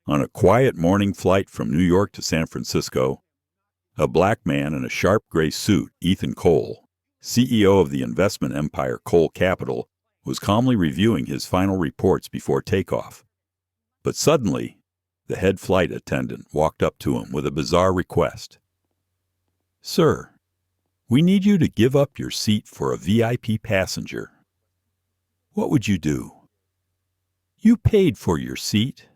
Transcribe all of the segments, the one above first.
On a quiet morning flight from New York to San Francisco, a black man in a sharp gray suit, Ethan Cole, CEO of the investment empire Cole Capital, was calmly reviewing his final reports before takeoff. But suddenly, the head flight attendant walked up to him with a bizarre request. "Sir, we need you to give up your seat for a VIP passenger." "What would you do?" "You paid for your seat.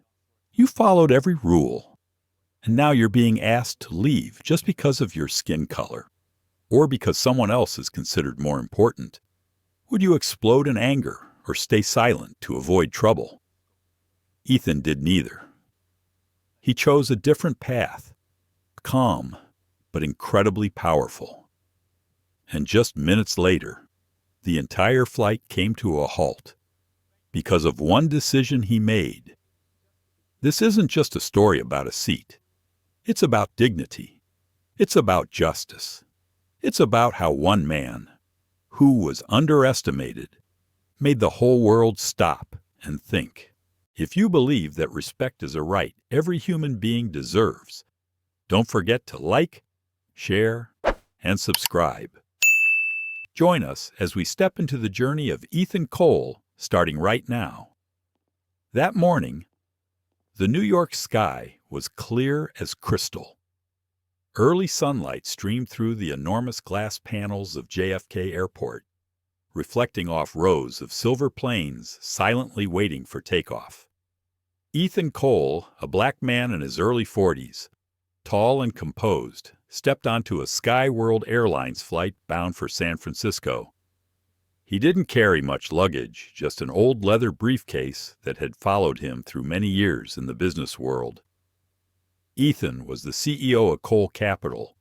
You followed every rule. And now you're being asked to leave just because of your skin color, or because someone else is considered more important. Would you explode in anger or stay silent to avoid trouble?" Ethan did neither. He chose a different path, calm but incredibly powerful. And just minutes later, the entire flight came to a halt because of one decision he made. This isn't just a story about a seat. It's about dignity. It's about justice. It's about how one man, who was underestimated, made the whole world stop and think. If you believe that respect is a right every human being deserves, don't forget to like, share, and subscribe. Join us as we step into the journey of Ethan Cole, starting right now. That morning, the New York sky was clear as crystal. Early sunlight streamed through the enormous glass panels of JFK Airport, reflecting off rows of silver planes silently waiting for takeoff. Ethan Cole, a black man in his early 40s, tall and composed, stepped onto a Skyworld Airlines flight bound for San Francisco. He didn't carry much luggage, just an old leather briefcase that had followed him through many years in the business world. Ethan was the CEO of Cole Capital,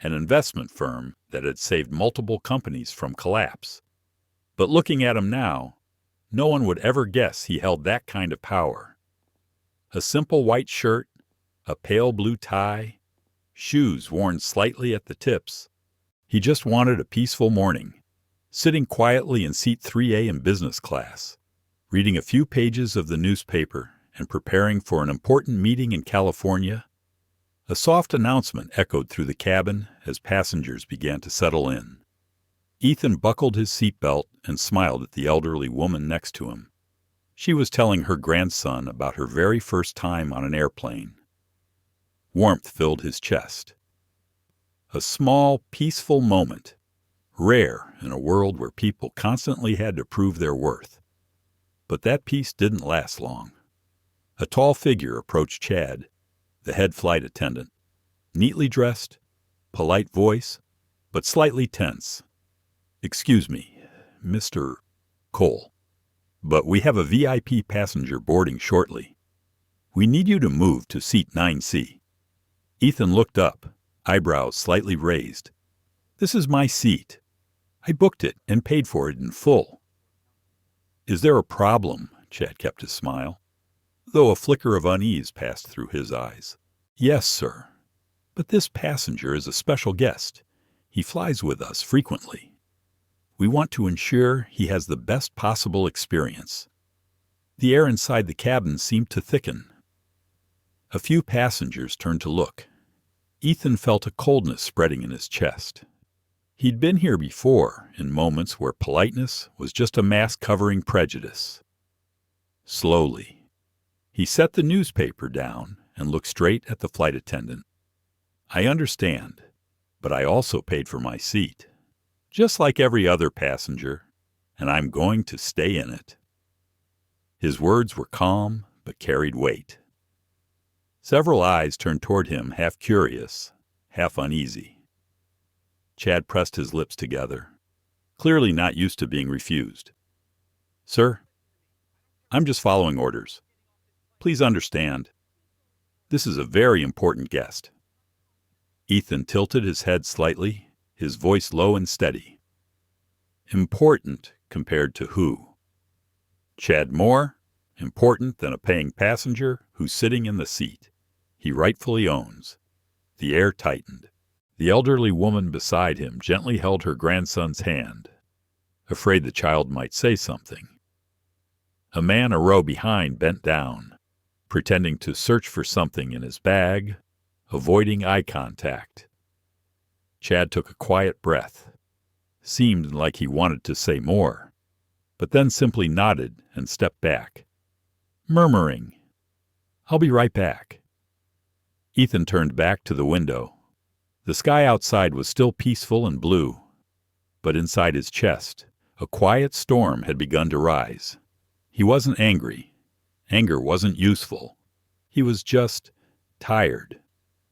an investment firm that had saved multiple companies from collapse. But looking at him now, no one would ever guess he held that kind of power. A simple white shirt, a pale blue tie, shoes worn slightly at the tips. He just wanted a peaceful morning, sitting quietly in seat 3A in business class, reading a few pages of the newspaper and preparing for an important meeting in California. A soft announcement echoed through the cabin as passengers began to settle in. Ethan buckled his seatbelt and smiled at the elderly woman next to him. She was telling her grandson about her very first time on an airplane. Warmth filled his chest. A small, peaceful moment, rare in a world where people constantly had to prove their worth. But that peace didn't last long. A tall figure approached Chad, the head flight attendant, neatly dressed, polite voice, but slightly tense. "Excuse me, Mr. Cole, but we have a VIP passenger boarding shortly. We need you to move to seat 9C. Ethan looked up, eyebrows slightly raised. "This is my seat. I booked it and paid for it in full." "Is there a problem?" Chad kept his smile, though a flicker of unease passed through his eyes. "Yes, sir. But this passenger is a special guest. He flies with us frequently. We want to ensure he has the best possible experience." The air inside the cabin seemed to thicken. A few passengers turned to look. Ethan felt a coldness spreading in his chest. He'd been here before, in moments where politeness was just a mask covering prejudice. Slowly, he set the newspaper down and looked straight at the flight attendant. "I understand, but I also paid for my seat, just like every other passenger, and I'm going to stay in it." His words were calm but carried weight. Several eyes turned toward him, half curious, half uneasy. Chad pressed his lips together, clearly not used to being refused. "Sir, I'm just following orders. Please understand, this is a very important guest." Ethan tilted his head slightly, his voice low and steady. "Important compared to who?" "Chad Moore, important than a paying passenger who's sitting in the seat he rightfully owns." The air tightened. The elderly woman beside him gently held her grandson's hand, afraid the child might say something. A man a row behind bent down, pretending to search for something in his bag, avoiding eye contact. Chad took a quiet breath. Seemed like he wanted to say more, but then simply nodded and stepped back, murmuring, "I'll be right back." Ethan turned back to the window. The sky outside was still peaceful and blue, but inside his chest, a quiet storm had begun to rise. He wasn't angry. Anger wasn't useful. He was just tired.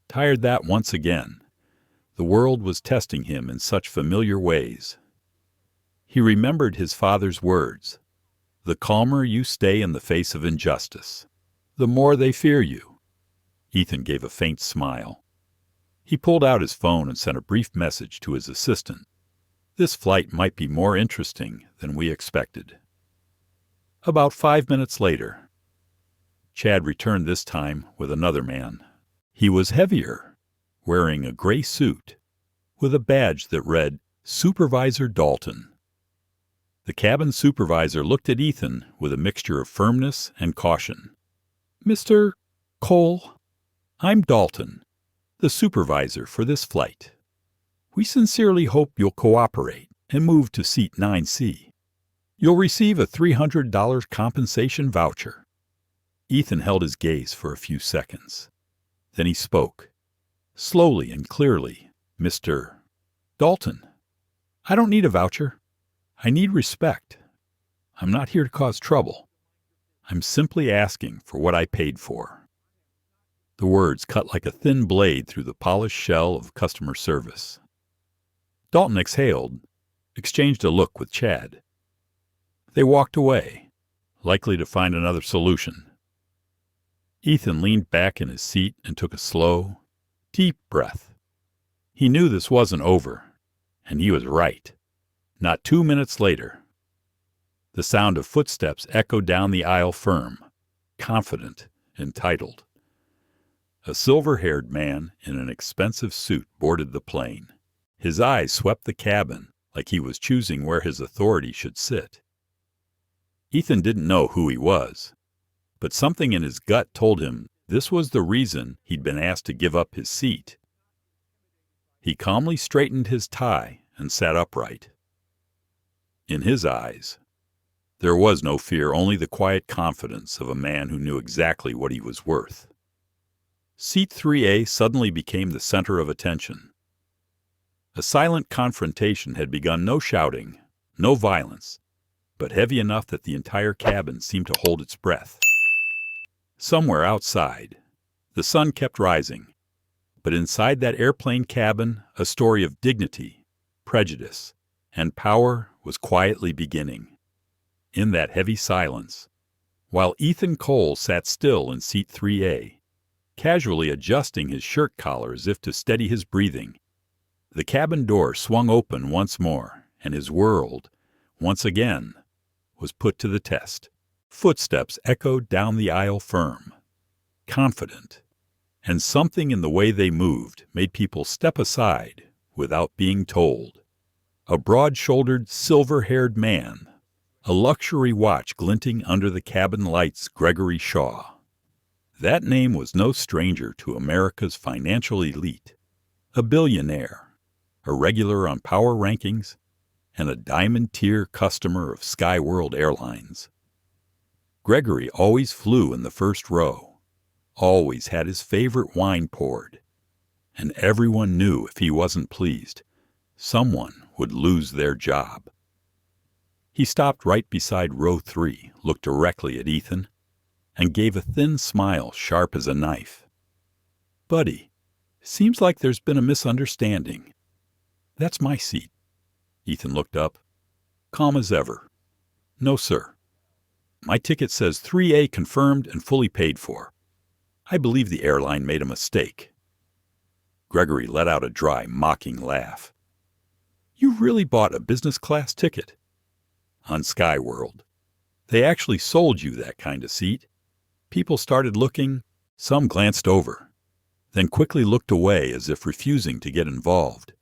Tired that once again, the world was testing him in such familiar ways. He remembered his father's words, "The calmer you stay in the face of injustice, the more they fear you." Ethan gave a faint smile. He pulled out his phone and sent a brief message to his assistant. "This flight might be more interesting than we expected." About 5 minutes later, Chad returned this time with another man. He was heavier, wearing a gray suit, with a badge that read Supervisor Dalton. The cabin supervisor looked at Ethan with a mixture of firmness and caution. "Mr. Cole, I'm Dalton, the supervisor for this flight. We sincerely hope you'll cooperate and move to seat 9C. You'll receive a $300 compensation voucher." Ethan held his gaze for a few seconds. Then he spoke, slowly and clearly. "Mr. Dalton, I don't need a voucher. I need respect. I'm not here to cause trouble. I'm simply asking for what I paid for." The words cut like a thin blade through the polished shell of customer service. Dalton exhaled, exchanged a look with Chad. They walked away, likely to find another solution. Ethan leaned back in his seat and took a slow, deep breath. He knew this wasn't over, and he was right. Not 2 minutes later, the sound of footsteps echoed down the aisle firm, confident, entitled. A silver-haired man in an expensive suit boarded the plane. His eyes swept the cabin like he was choosing where his authority should sit. Ethan didn't know who he was, but something in his gut told him this was the reason he'd been asked to give up his seat. He calmly straightened his tie and sat upright. In his eyes, there was no fear, only the quiet confidence of a man who knew exactly what he was worth. Seat 3A suddenly became the center of attention. A silent confrontation had begun, no shouting, no violence, but heavy enough that the entire cabin seemed to hold its breath. Somewhere outside, the sun kept rising, but inside that airplane cabin, a story of dignity, prejudice, and power was quietly beginning. In that heavy silence, while Ethan Cole sat still in seat 3A, casually adjusting his shirt collar as if to steady his breathing, the cabin door swung open once more, and his world, once again, was put to the test. Footsteps echoed down the aisle firm, confident, and something in the way they moved made people step aside without being told. A broad-shouldered, silver-haired man, a luxury watch glinting under the cabin lights, Gregory Shaw. That name was no stranger to America's financial elite, a billionaire, a regular on power rankings, and a diamond-tier customer of Skyworld Airlines. Gregory always flew in the first row, always had his favorite wine poured, and everyone knew if he wasn't pleased, someone would lose their job. He stopped right beside row 3, looked directly at Ethan, and gave a thin smile sharp as a knife. "Buddy, seems like there's been a misunderstanding. That's my seat." Ethan looked up, calm as ever. "No, sir. My ticket says 3A confirmed and fully paid for. I believe the airline made a mistake." Gregory let out a dry, mocking laugh. "You really bought a business-class ticket?" "On Skyworld. They actually sold you that kind of seat." People started looking, some glanced over, then quickly looked away as if refusing to get involved.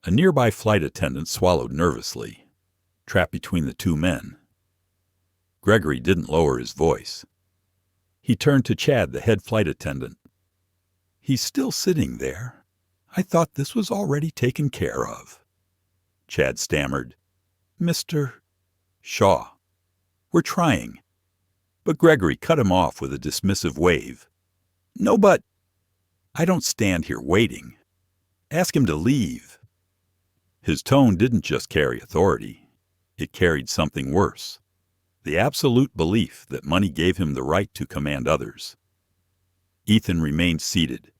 A nearby flight attendant swallowed nervously, trapped between the two men. Gregory didn't lower his voice. He turned to Chad, the head flight attendant. "He's still sitting there. I thought this was already taken care of." Chad stammered, "Mr. Shaw, we're trying." But Gregory cut him off with a dismissive wave. "No, but I don't stand here waiting. Ask him to leave." His tone didn't just carry authority. It carried something worse. The absolute belief that money gave him the right to command others. Ethan remained seated,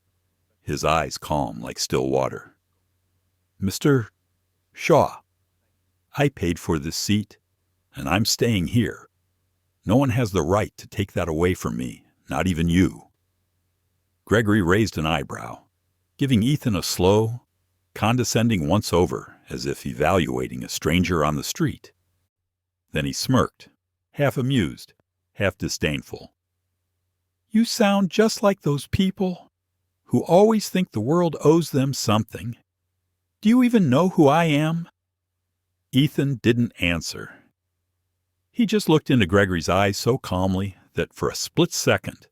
his eyes calm like still water. "Mr. Shaw, I paid for this seat, and I'm staying here. No one has the right to take that away from me, not even you." Gregory raised an eyebrow, giving Ethan a slow, condescending once-over as if evaluating a stranger on the street. Then he smirked, half amused, half disdainful. "You sound just like those people who always think the world owes them something. Do you even know who I am?" Ethan didn't answer. He just looked into Gregory's eyes so calmly that for a split second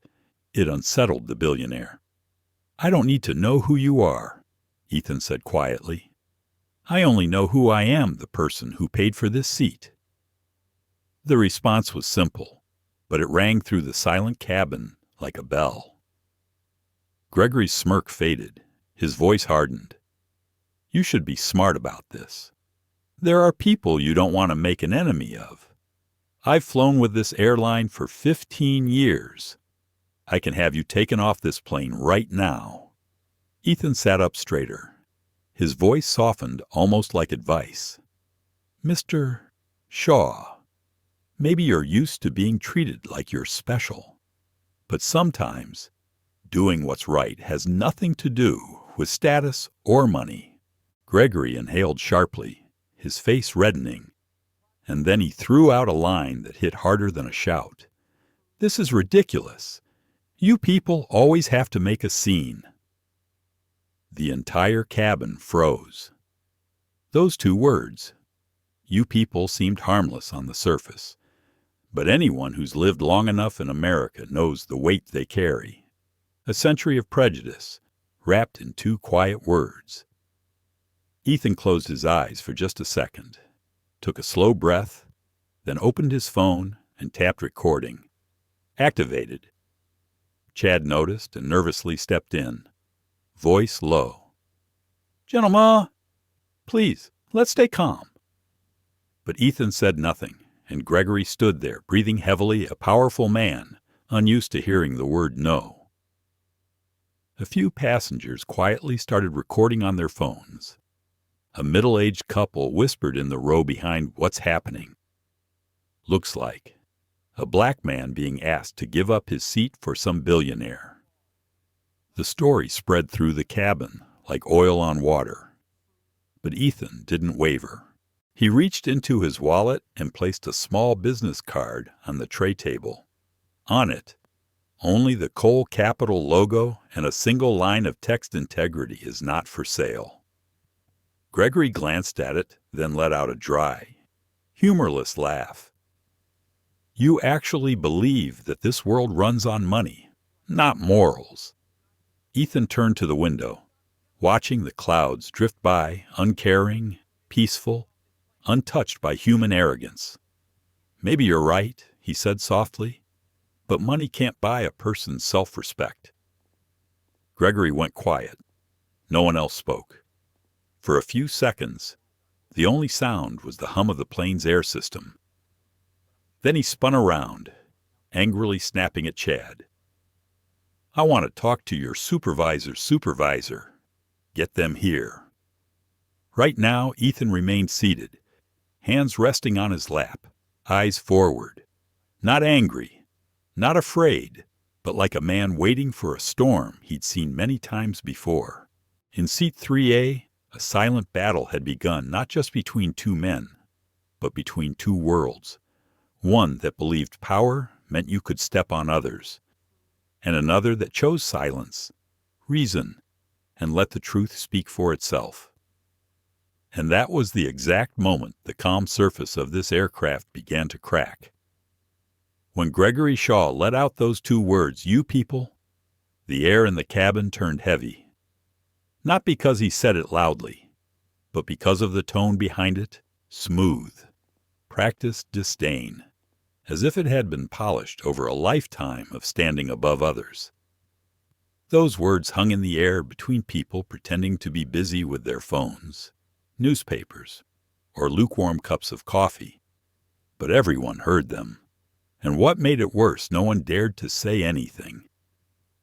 it unsettled the billionaire. "I don't need to know who you are," Ethan said quietly. "I only know who I am, the person who paid for this seat." The response was simple, but it rang through the silent cabin like a bell. Gregory's smirk faded. His voice hardened. "You should be smart about this. There are people you don't want to make an enemy of. I've flown with this airline for 15 years. I can have you taken off this plane right now." Ethan sat up straighter. His voice softened almost like advice. "Mr. Shaw, maybe you're used to being treated like you're special. But sometimes doing what's right has nothing to do with status or money." Gregory inhaled sharply, his face reddening, and then he threw out a line that hit harder than a shout. "This is ridiculous. You people always have to make a scene." The entire cabin froze. Those two words, "you people," seemed harmless on the surface, but anyone who's lived long enough in America knows the weight they carry. A century of prejudice, wrapped in two quiet words. Ethan closed his eyes for just a second, took a slow breath, then opened his phone and tapped recording. Activated. Chad noticed and nervously stepped in, voice low. "Gentlemen, please, let's stay calm." But Ethan said nothing, and Gregory stood there, breathing heavily, a powerful man, unused to hearing the word no. A few passengers quietly started recording on their phones. A middle-aged couple whispered in the row behind, "What's happening?" "Looks like a black man being asked to give up his seat for some billionaire." The story spread through the cabin like oil on water. But Ethan didn't waver. He reached into his wallet and placed a small business card on the tray table. On it, only the Coal Capital logo and a single line of text: "Integrity is not for sale." Gregory glanced at it, then let out a dry, humorless laugh. "You actually believe that this world runs on money, not morals." Ethan turned to the window, watching the clouds drift by, uncaring, peaceful, untouched by human arrogance. "Maybe you're right," he said softly, "but money can't buy a person's self-respect." Gregory went quiet. No one else spoke. For a few seconds, the only sound was the hum of the plane's air system. Then he spun around, angrily snapping at Chad. "I want to talk to your supervisor's supervisor. Get them here." Right now, Ethan remained seated, hands resting on his lap, eyes forward. Not angry, not afraid, but like a man waiting for a storm he'd seen many times before. In seat 3A, a silent battle had begun, not just between two men, but between two worlds. One that believed power meant you could step on others, and another that chose silence, reason, and let the truth speak for itself. And that was the exact moment the calm surface of this aircraft began to crack. When Gregory Shaw let out those two words, "you people," the air in the cabin turned heavy. Not because he said it loudly, but because of the tone behind it, smooth, practiced disdain, as if it had been polished over a lifetime of standing above others. Those words hung in the air between people pretending to be busy with their phones, newspapers, or lukewarm cups of coffee, but everyone heard them. And what made it worse, no one dared to say anything.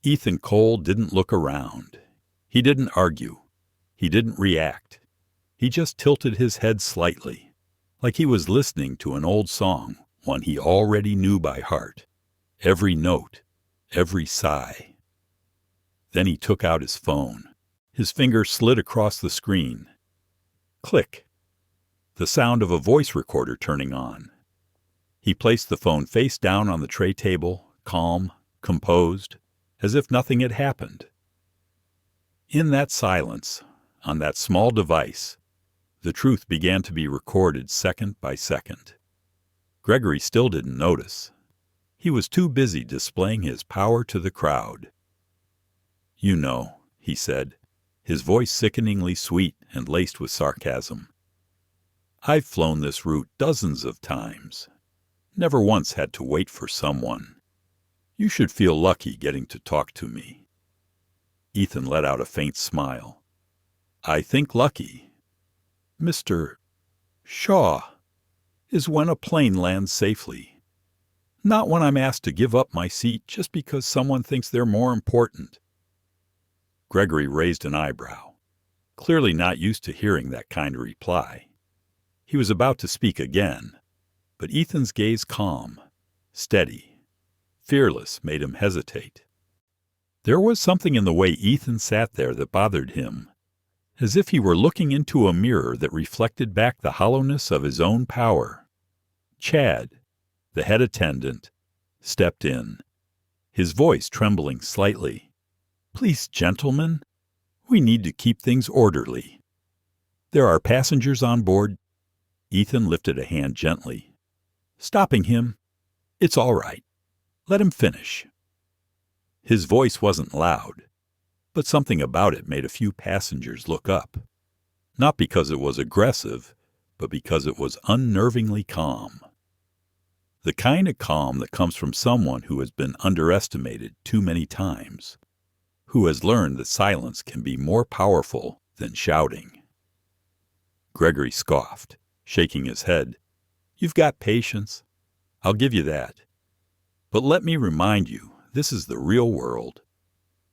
Ethan Cole didn't look around. He didn't argue. He didn't react. He just tilted his head slightly, like he was listening to an old song, one he already knew by heart. Every note, every sigh. Then he took out his phone. His finger slid across the screen. Click. The sound of a voice recorder turning on. He placed the phone face down on the tray table, calm, composed, as if nothing had happened. In that silence, on that small device, the truth began to be recorded second by second. Gregory still didn't notice. He was too busy displaying his power to the crowd. "You know," he said, his voice sickeningly sweet and laced with sarcasm. "I've flown this route dozens of times. Never once had to wait for someone. You should feel lucky getting to talk to me." Ethan let out a faint smile. "I think lucky, Mr. Shaw, is when a plane lands safely. Not when I'm asked to give up my seat just because someone thinks they're more important." Gregory raised an eyebrow, clearly not used to hearing that kind of reply. He was about to speak again, but Ethan's gaze, calm, steady, fearless, made him hesitate. There was something in the way Ethan sat there that bothered him, as if he were looking into a mirror that reflected back the hollowness of his own power. Chad, the head attendant, stepped in, his voice trembling slightly. "Please, gentlemen, we need to keep things orderly. There are passengers on board." Ethan lifted a hand gently, stopping him. "It's all right. Let him finish." His voice wasn't loud, but something about it made a few passengers look up, not because it was aggressive, but because it was unnervingly calm. The kind of calm that comes from someone who has been underestimated too many times, who has learned that silence can be more powerful than shouting. Gregory scoffed, shaking his head. "You've got patience. I'll give you that. But let me remind you, this is the real world.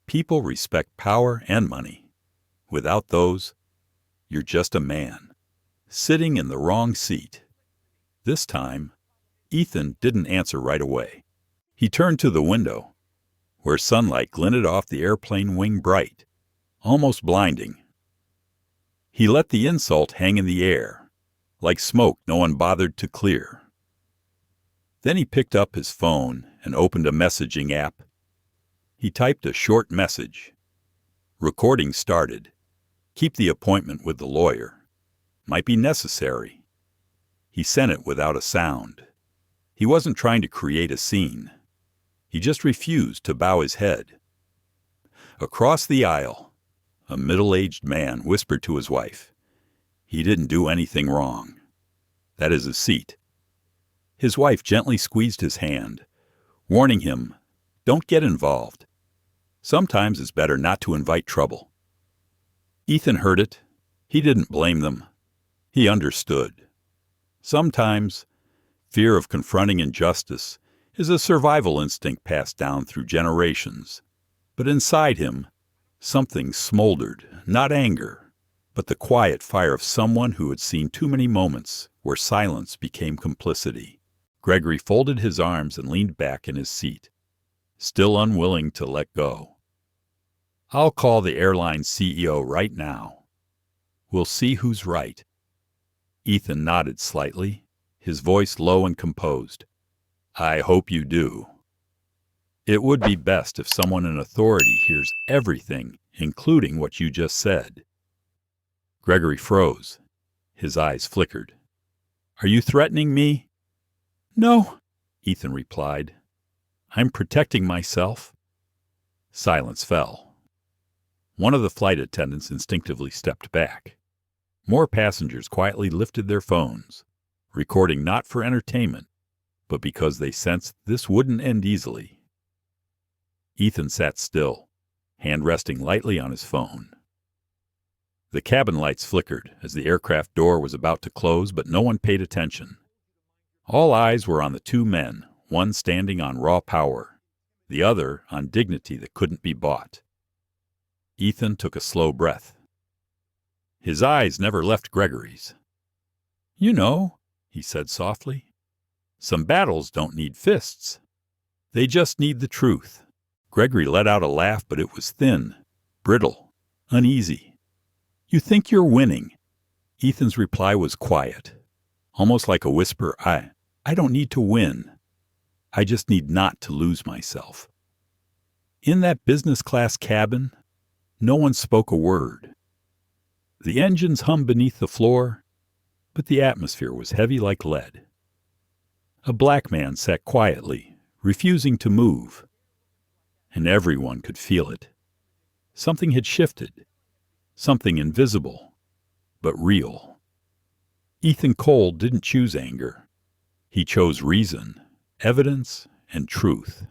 People respect power and money. Without those, you're just a man, sitting in the wrong seat." This time, Ethan didn't answer right away. He turned to the window, where sunlight glinted off the airplane wing bright, almost blinding. He let the insult hang in the air, like smoke no one bothered to clear. Then he picked up his phone and opened a messaging app. He typed a short message. Recording started. Keep the appointment with the lawyer. Might be necessary. He sent it without a sound. He wasn't trying to create a scene. He just refused to bow his head. Across the aisle, a middle-aged man whispered to his wife, "He didn't do anything wrong. That is his seat." His wife gently squeezed his hand, warning him, "Don't get involved. Sometimes it's better not to invite trouble." Ethan heard it. He didn't blame them. He understood. Sometimes fear of confronting injustice is a survival instinct passed down through generations. But inside him, something smoldered, not anger, but the quiet fire of someone who had seen too many moments where silence became complicity. Gregory folded his arms and leaned back in his seat, still unwilling to let go. "I'll call the airline CEO right now. We'll see who's right." Ethan nodded slightly, his voice low and composed. "I hope you do. It would be best if someone in authority hears everything, including what you just said." Gregory froze. His eyes flickered. "Are you threatening me?" "No, Ethan replied. "I'm protecting myself." Silence fell. One of the flight attendants instinctively stepped back. More passengers quietly lifted their phones, recording not for entertainment, but because they sensed this wouldn't end easily. Ethan sat still, hand resting lightly on his phone. The cabin lights flickered as the aircraft door was about to close, but no one paid attention. All eyes were on the two men, one standing on raw power, the other on dignity that couldn't be bought. Ethan took a slow breath. His eyes never left Gregory's. "You know," he said softly, "some battles don't need fists. They just need the truth." Gregory let out a laugh, but it was thin, brittle, uneasy. "You think you're winning." Ethan's reply was quiet, almost like a whisper. I don't need to win. I just need not to lose myself." In that business class cabin, no one spoke a word. The engines hummed beneath the floor, but the atmosphere was heavy like lead. A black man sat quietly, refusing to move, and everyone could feel it. Something had shifted, something invisible, but real. Ethan Cole didn't choose anger. He chose reason, evidence, and truth.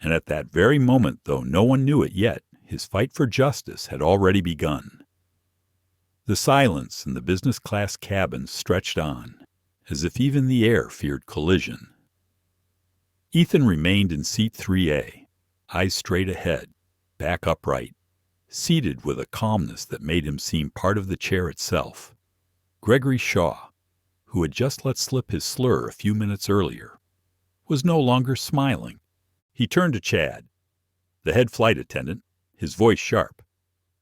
And at that very moment, though no one knew it yet, his fight for justice had already begun. The silence in the business class cabin stretched on, as if even the air feared collision. Ethan remained in seat 3A, eyes straight ahead, back upright, seated with a calmness that made him seem part of the chair itself. Gregory Shaw, who had just let slip his slur a few minutes earlier, was no longer smiling. He turned to Chad, the head flight attendant, his voice sharp.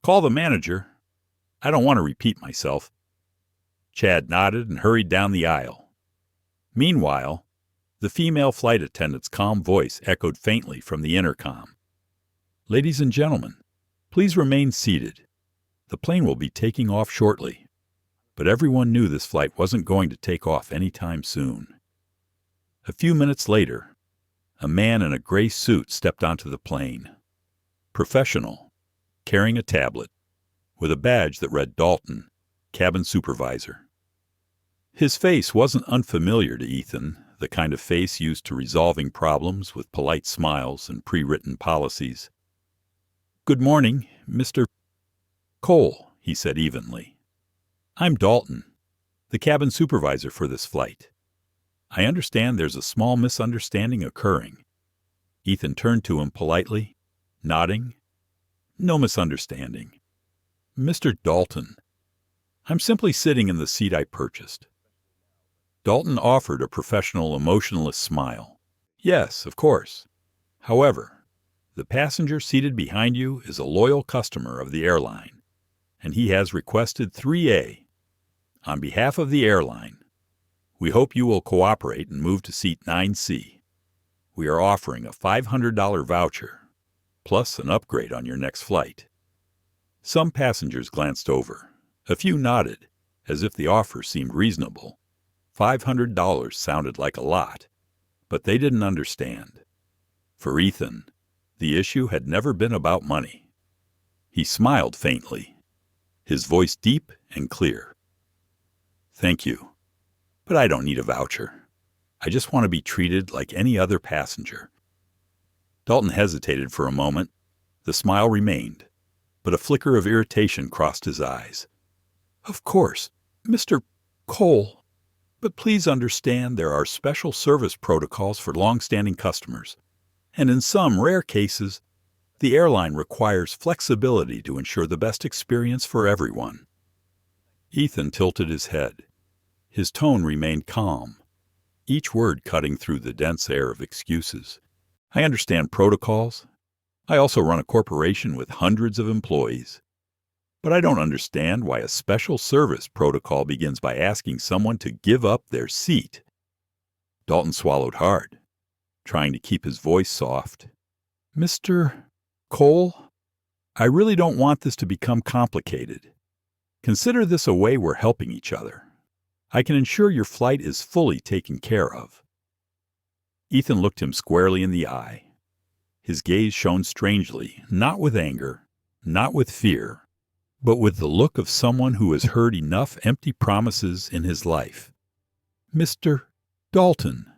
"Call the manager. I don't want to repeat myself." Chad nodded and hurried down the aisle. Meanwhile, the female flight attendant's calm voice echoed faintly from the intercom. "Ladies and gentlemen, please remain seated. The plane will be taking off shortly." But everyone knew this flight wasn't going to take off anytime soon. A few minutes later, a man in a gray suit stepped onto the plane. Professional, carrying a tablet, with a badge that read Dalton, cabin supervisor. His face wasn't unfamiliar to Ethan, the kind of face used to resolving problems with polite smiles and pre-written policies. "Good morning, Mr. Cole," he said evenly. "I'm Dalton, the cabin supervisor for this flight. I understand there's a small misunderstanding occurring." Ethan turned to him politely, nodding. "No misunderstanding. Mr. Dalton, I'm simply sitting in the seat I purchased." Dalton offered a professional, emotionless smile. "Yes, of course. However, the passenger seated behind you is a loyal customer of the airline, and he has requested 3A. On behalf of the airline, we hope you will cooperate and move to seat 9C. We are offering a $500 voucher, plus an upgrade on your next flight." Some passengers glanced over. A few nodded, as if the offer seemed reasonable. $500 sounded like a lot, but they didn't understand. For Ethan, the issue had never been about money. He smiled faintly, his voice deep and clear. "Thank you, but I don't need a voucher. I just want to be treated like any other passenger." Dalton hesitated for a moment. The smile remained, but a flicker of irritation crossed his eyes. "Of course, Mr. Cole, but please understand there are special service protocols for long-standing customers, and in some rare cases, the airline requires flexibility to ensure the best experience for everyone." Ethan tilted his head. His tone remained calm, each word cutting through the dense air of excuses. "I understand protocols. I also run a corporation with hundreds of employees. But I don't understand why a special service protocol begins by asking someone to give up their seat." Dalton swallowed hard, trying to keep his voice soft. "Mr. Cole, I really don't want this to become complicated. Consider this a way we're helping each other. I can ensure your flight is fully taken care of." Ethan looked him squarely in the eye. His gaze shone strangely, not with anger, not with fear, but with the look of someone who has heard enough empty promises in his life. "Mr. Dalton,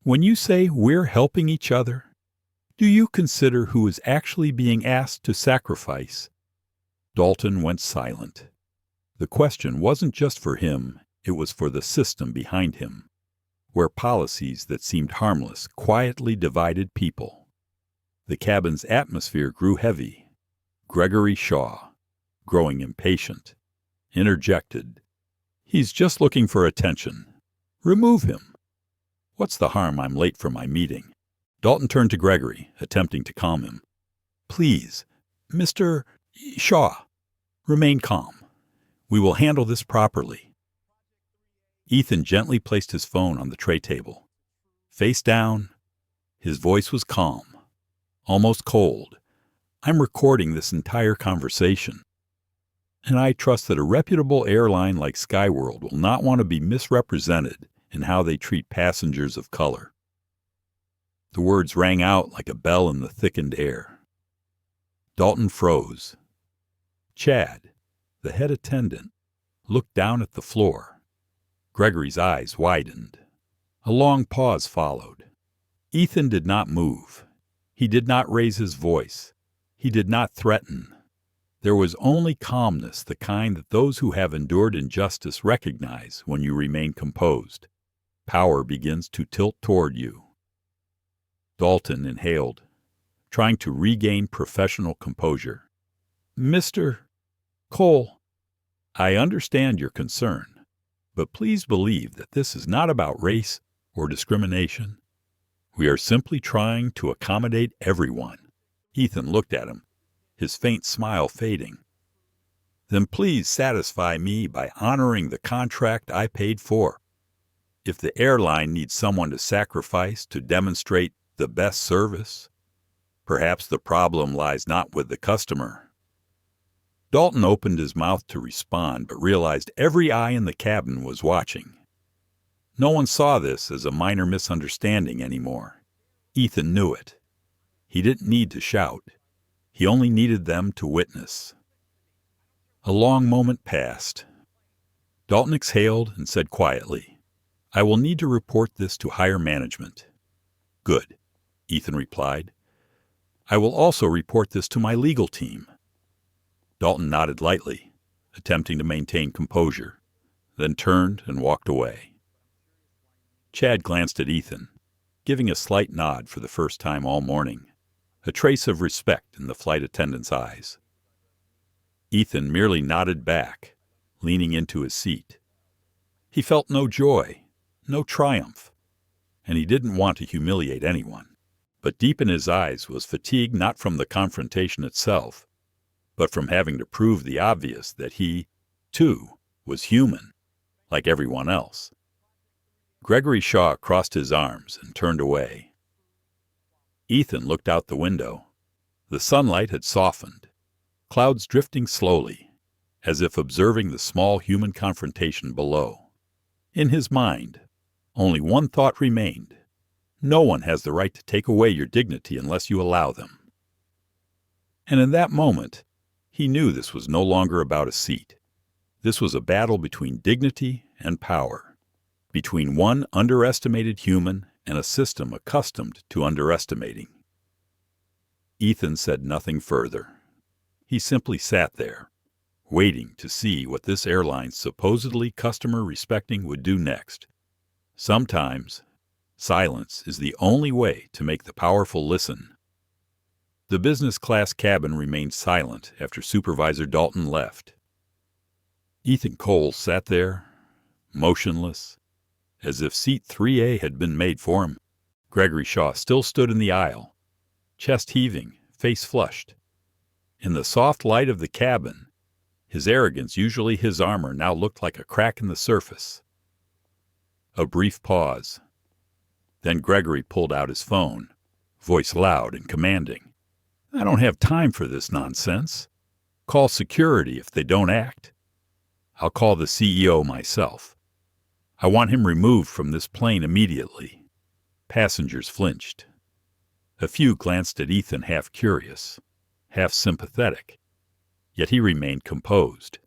when you say we're helping each other, do you consider who is actually being asked to sacrifice?" Dalton went silent. The question wasn't just for him, it was for the system behind him, where policies that seemed harmless quietly divided people. The cabin's atmosphere grew heavy. Gregory Shaw, growing impatient, interjected, "He's just looking for attention. Remove him." "What's the harm I'm late for my meeting?" Dalton turned to Gregory, attempting to calm him. "Please, Mr. Shaw, remain calm. We will handle this properly." Ethan gently placed his phone on the tray table. Face down, his voice was calm, almost cold. "I'm recording this entire conversation, and I trust that a reputable airline like Skyworld will not want to be misrepresented in how they treat passengers of color." The words rang out like a bell in the thickened air. Dalton froze. Chad, the head attendant, looked down at the floor. Gregory's eyes widened. A long pause followed. Ethan did not move. He did not raise his voice. He did not threaten. There was only calmness, the kind that those who have endured injustice recognize when you remain composed. Power begins to tilt toward you. Dalton inhaled, trying to regain professional composure. "Mr. Cole, I understand your concern, but please believe that this is not about race or discrimination. We are simply trying to accommodate everyone." Ethan looked at him, his faint smile fading. "Then please satisfy me by honoring the contract I paid for. If the airline needs someone to sacrifice to demonstrate the best service, perhaps the problem lies not with the customer." Dalton opened his mouth to respond, but realized every eye in the cabin was watching. No one saw this as a minor misunderstanding anymore. Ethan knew it. He didn't need to shout. He only needed them to witness. A long moment passed. Dalton exhaled and said quietly, "I will need to report this to higher management." "Good," Ethan replied. "I will also report this to my legal team." Dalton nodded lightly, attempting to maintain composure, then turned and walked away. Chad glanced at Ethan, giving a slight nod for the first time all morning, a trace of respect in the flight attendant's eyes. Ethan merely nodded back, leaning into his seat. He felt no joy, no triumph, and he didn't want to humiliate anyone. But deep in his eyes was fatigue not from the confrontation itself, but from having to prove the obvious that he, too, was human, like everyone else. Gregory Shaw crossed his arms and turned away. Ethan looked out the window. The sunlight had softened, clouds drifting slowly, as if observing the small human confrontation below. In his mind, only one thought remained. No one has the right to take away your dignity unless you allow them. And in that moment, he knew this was no longer about a seat. This was a battle between dignity and power, between one underestimated human and a system accustomed to underestimating. Ethan said nothing further. He simply sat there, waiting to see what this airline's supposedly customer-respecting would do next. Sometimes, silence is the only way to make the powerful listen. The business class cabin remained silent after Supervisor Dalton left. Ethan Cole sat there, motionless, as if seat 3A had been made for him. Gregory Shaw still stood in the aisle, chest heaving, face flushed. In the soft light of the cabin, his arrogance, usually his armor, now looked like a crack in the surface. A brief pause. Then Gregory pulled out his phone, voice loud and commanding. "I don't have time for this nonsense. Call security if they don't act. I'll call the CEO myself. I want him removed from this plane immediately. Passengers flinched. A few glanced at Ethan half curious, half sympathetic, yet he remained composed.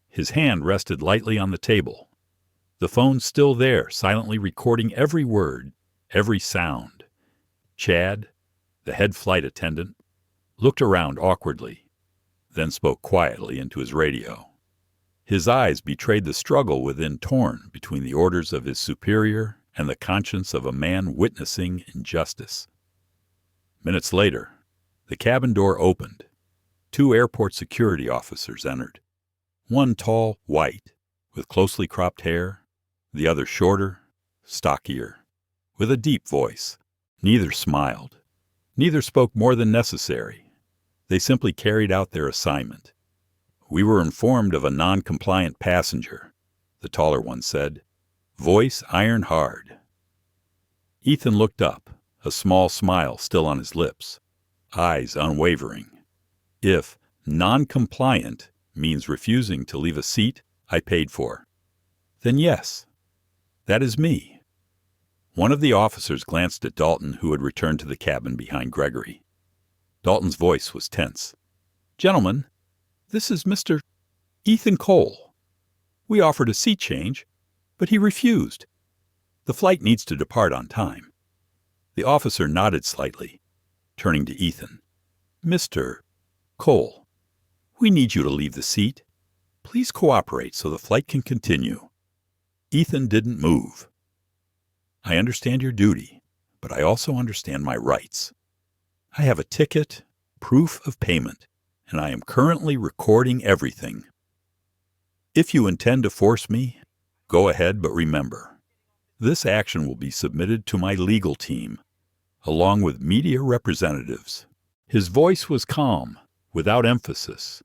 His hand rested lightly on the table. The phone still there, silently recording every word, every sound. Chad, the head flight attendant, looked around awkwardly, then spoke quietly into his radio. His eyes betrayed the struggle within, torn between the orders of his superior and the conscience of a man witnessing injustice. Minutes later, the cabin door opened. 2 airport security officers entered. One tall, white, with closely cropped hair, the other shorter, stockier, with a deep voice. Neither smiled. Neither spoke more than necessary. They simply carried out their assignment. "We were informed of a non-compliant passenger," the taller one said, voice iron hard. Ethan looked up, a small smile still on his lips, eyes unwavering. "If non-compliant means refusing to leave a seat I paid for, then yes, that is me." One of the officers glanced at Dalton, who had returned to the cabin behind Gregory. Dalton's voice was tense. "Gentlemen, this is Mr. Ethan Cole. We offered a seat change, but he refused. The flight needs to depart on time." The officer nodded slightly, turning to Ethan. "Mr. Cole, we need you to leave the seat. Please cooperate so the flight can continue." Ethan didn't move. "I understand your duty, but I also understand my rights. I have a ticket, proof of payment, and I am currently recording everything. If you intend to force me, go ahead, but remember, this action will be submitted to my legal team, along with media representatives." His voice was calm, without emphasis,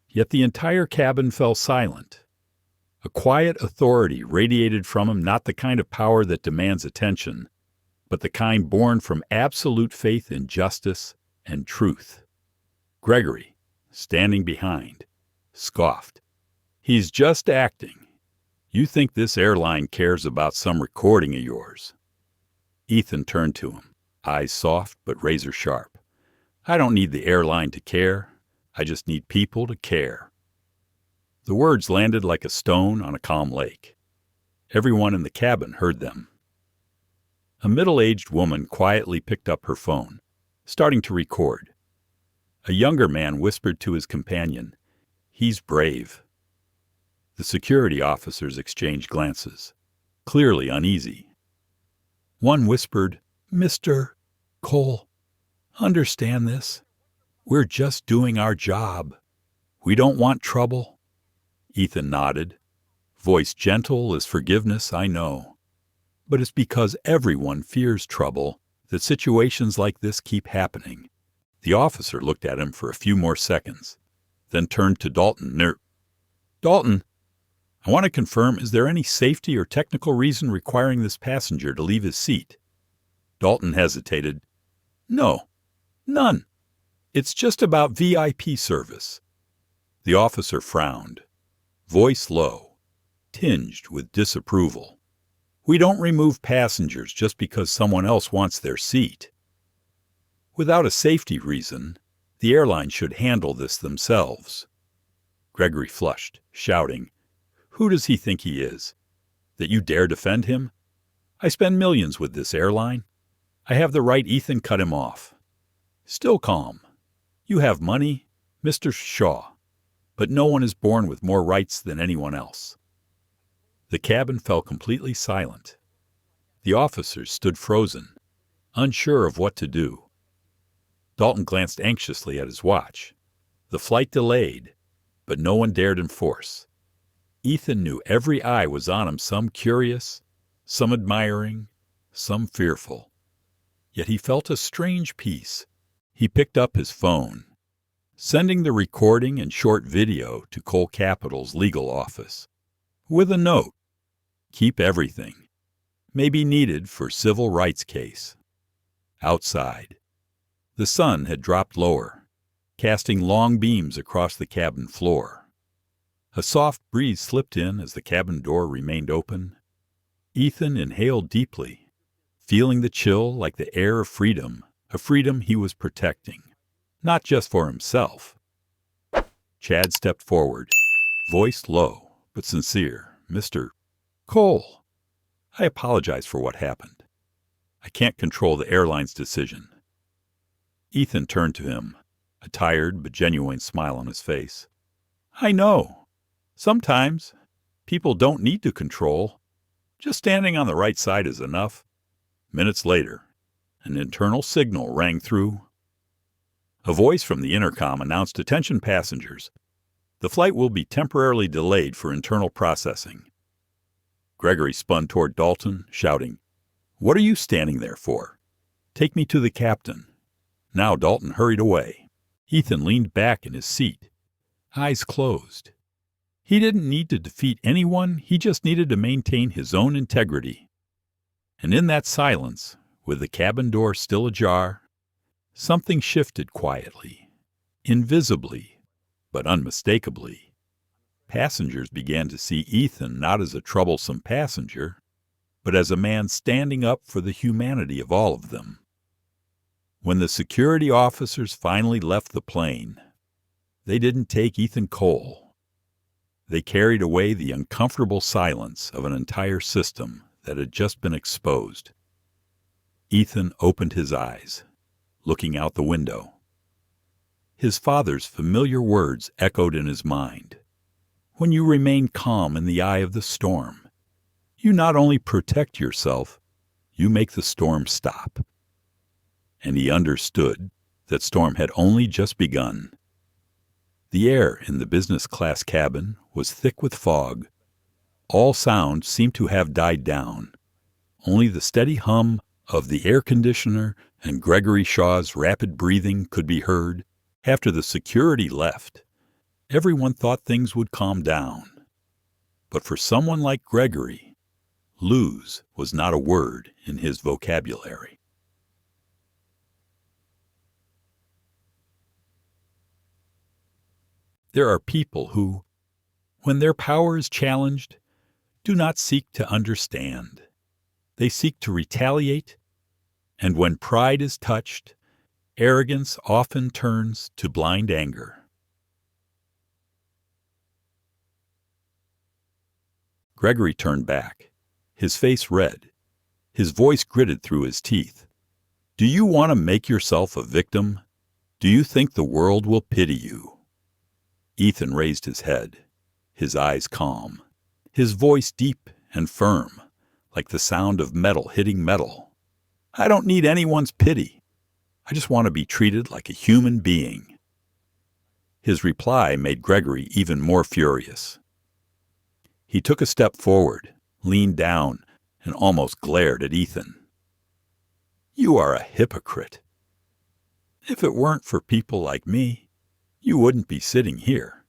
yet the entire cabin fell silent. A quiet authority radiated from him, not the kind of power that demands attention, but the kind born from absolute faith in justice and truth. Gregory, standing behind, scoffed. "He's just acting. You think this airline cares about some recording of yours?" Ethan turned to him, eyes soft but razor sharp. "I don't need the airline to care. I just need people to care." The words landed like a stone on a calm lake. Everyone in the cabin heard them. A middle-aged woman quietly picked up her phone, starting to record. A younger man whispered to his companion, "He's brave." The security officers exchanged glances, clearly uneasy. One whispered, "Mr. Cole, understand this. We're just doing our job. We don't want trouble." Ethan nodded, voice gentle as forgiveness, "I know. But it's because everyone fears trouble that situations like this keep happening." The officer looked at him for a few more seconds, then turned to Dalton. "Dalton, I want to confirm, is there any safety or technical reason requiring this passenger to leave his seat?" Dalton hesitated. "No, none. It's just about VIP service." The officer frowned, voice low, tinged with disapproval. "We don't remove passengers just because someone else wants their seat. Without a safety reason, the airline should handle this themselves." Gregory flushed, shouting, "Who does he think he is? That you dare defend him? I spend millions with this airline. I have the right. Ethan cut him off. Still calm. "You have money, Mr. Shaw, but no one is born with more rights than anyone else." The cabin fell completely silent. The officers stood frozen, unsure of what to do. Dalton glanced anxiously at his watch. The flight delayed, but no one dared enforce. Ethan knew every eye was on him, some curious, some admiring, some fearful. Yet he felt a strange peace. He picked up his phone, sending the recording and short video to Cole Capital's legal office, with a note, "Keep everything. May be needed for civil rights case." Outside, the sun had dropped lower, casting long beams across the cabin floor. A soft breeze slipped in as the cabin door remained open. Ethan inhaled deeply, feeling the chill like the air of freedom, a freedom he was protecting, not just for himself. Chad stepped forward, voice low but sincere. "Mr. Cole, I apologize for what happened. I can't control the airline's decision." Ethan turned to him, a tired but genuine smile on his face. "I know. Sometimes people don't need to control. Just standing on the right side is enough." Minutes later, an internal signal rang through. A voice from the intercom announced, "Attention passengers. The flight will be temporarily delayed for internal processing." Gregory spun toward Dalton, shouting, "What are you standing there for? Take me to the captain." Now Dalton hurried away. Ethan leaned back in his seat, eyes closed. He didn't need to defeat anyone, he just needed to maintain his own integrity. And in that silence, with the cabin door still ajar, something shifted quietly, invisibly, but unmistakably. Passengers began to see Ethan not as a troublesome passenger, but as a man standing up for the humanity of all of them. When the security officers finally left the plane, they didn't take Ethan Cole. They carried away the uncomfortable silence of an entire system that had just been exposed. Ethan opened his eyes, looking out the window. His father's familiar words echoed in his mind. When you remain calm in the eye of the storm, you not only protect yourself, you make the storm stop. And he understood that storm had only just begun. The air in the business class cabin was thick with fog. All sound seemed to have died down. Only the steady hum of the air conditioner and Gregory Shaw's rapid breathing could be heard. After the security left, everyone thought things would calm down. But for someone like Gregory, lose was not a word in his vocabulary. There are people who, when their power is challenged, do not seek to understand. They seek to retaliate, and when pride is touched, arrogance often turns to blind anger. Gregory turned back, his face red, his voice gritted through his teeth. "Do you want to make yourself a victim? Do you think the world will pity you?" Ethan raised his head, his eyes calm, his voice deep and firm, like the sound of metal hitting metal. "I don't need anyone's pity. I just want to be treated like a human being." His reply made Gregory even more furious. He took a step forward, leaned down, and almost glared at Ethan. "You are a hypocrite. If it weren't for people like me, you wouldn't be sitting here.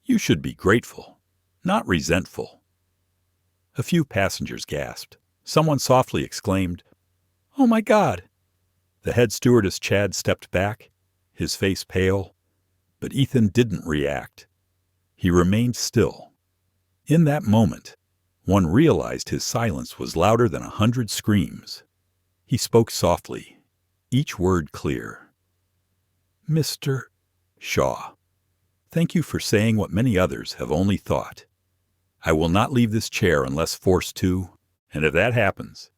You should be grateful, not resentful." A few passengers gasped. Someone softly exclaimed, "Oh my God!" The head stewardess Chad stepped back, his face pale, but Ethan didn't react. He remained still. In that moment, one realized his silence was louder than 100 screams. He spoke softly, each word clear. "Mr. Shaw, thank you for saying what many others have only thought. I will not leave this chair unless forced to, and if that happens,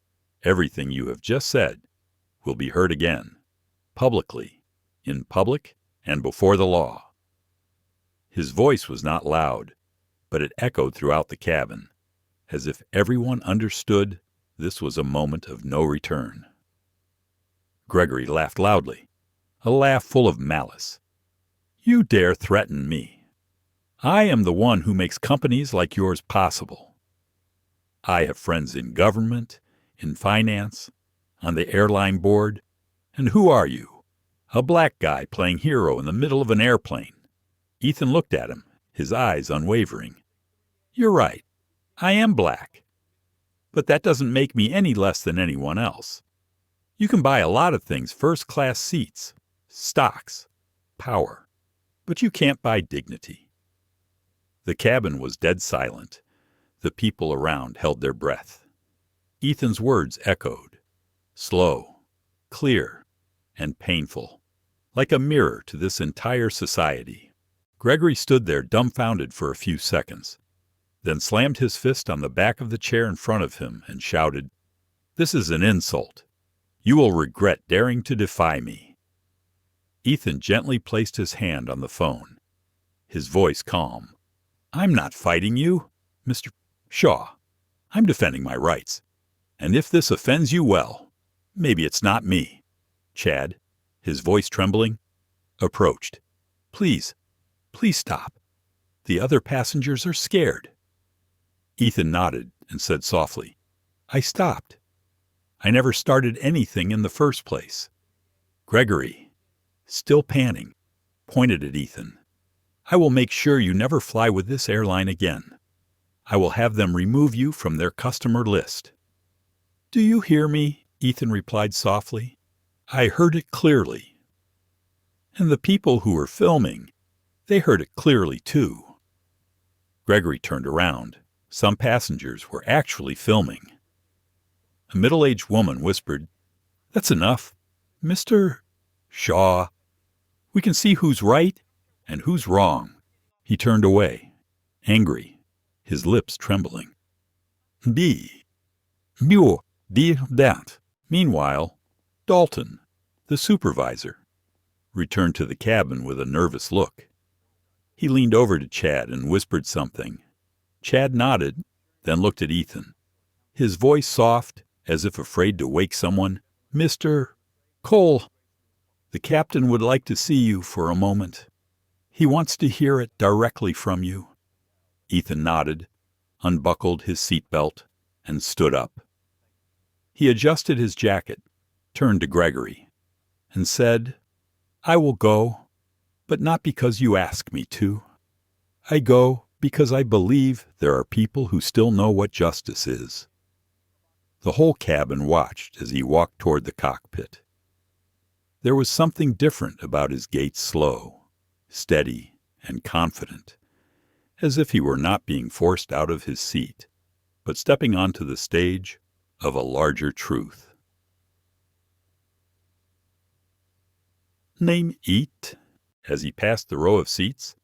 everything you have just said will be heard again, publicly, in public, and before the law." His voice was not loud, but it echoed throughout the cabin, as if everyone understood this was a moment of no return. Gregory laughed loudly, a laugh full of malice. "You dare threaten me? I am the one who makes companies like yours possible. I have friends in government, in finance, on the airline board, and who are you? A black guy playing hero in the middle of an airplane." Ethan looked at him, his eyes unwavering. "You're right. I am black. But that doesn't make me any less than anyone else. You can buy a lot of things, first-class seats, stocks, power. But you can't buy dignity." The cabin was dead silent. The people around held their breath. Ethan's words echoed, slow, clear, and painful, like a mirror to this entire society. Gregory stood there dumbfounded for a few seconds, then slammed his fist on the back of the chair in front of him and shouted, "This is an insult. You will regret daring to defy me." Ethan gently placed his hand on the phone, his voice calm. "I'm not fighting you, Mr. Shaw. I'm defending my rights. And if this offends you, well, maybe it's not me." Chad, his voice trembling, approached. Please stop. The other passengers are scared." Ethan nodded and said softly, "I stopped. I never started anything in the first place." Gregory, still panting, pointed at Ethan. "I will make sure you never fly with this airline again. I will have them remove you from their customer list." "Do you hear me?" Ethan replied softly. "I heard it clearly. And the people who were filming, they heard it clearly too." Gregory turned around. Some passengers were actually filming. A middle-aged woman whispered, "That's enough, Mr. Shaw. We can see who's right and who's wrong." He turned away, angry, his lips trembling. You did that." Meanwhile, Dalton, the supervisor, returned to the cabin with a nervous look. He leaned over to Chad and whispered something. Chad nodded, then looked at Ethan, his voice soft, as if afraid to wake someone. "Mr. Cole, the captain would like to see you for a moment. He wants to hear it directly from you." Ethan nodded, unbuckled his seatbelt, and stood up. He adjusted his jacket, turned to Gregory, and said, "I will go, but not because you ask me to. I go because I believe there are people who still know what justice is." The whole cabin watched as he walked toward the cockpit. There was something different about his gait, slow, steady, and confident, as if he were not being forced out of his seat, but stepping onto the stage of a larger truth. "Name Eat?" As he passed the row of seats,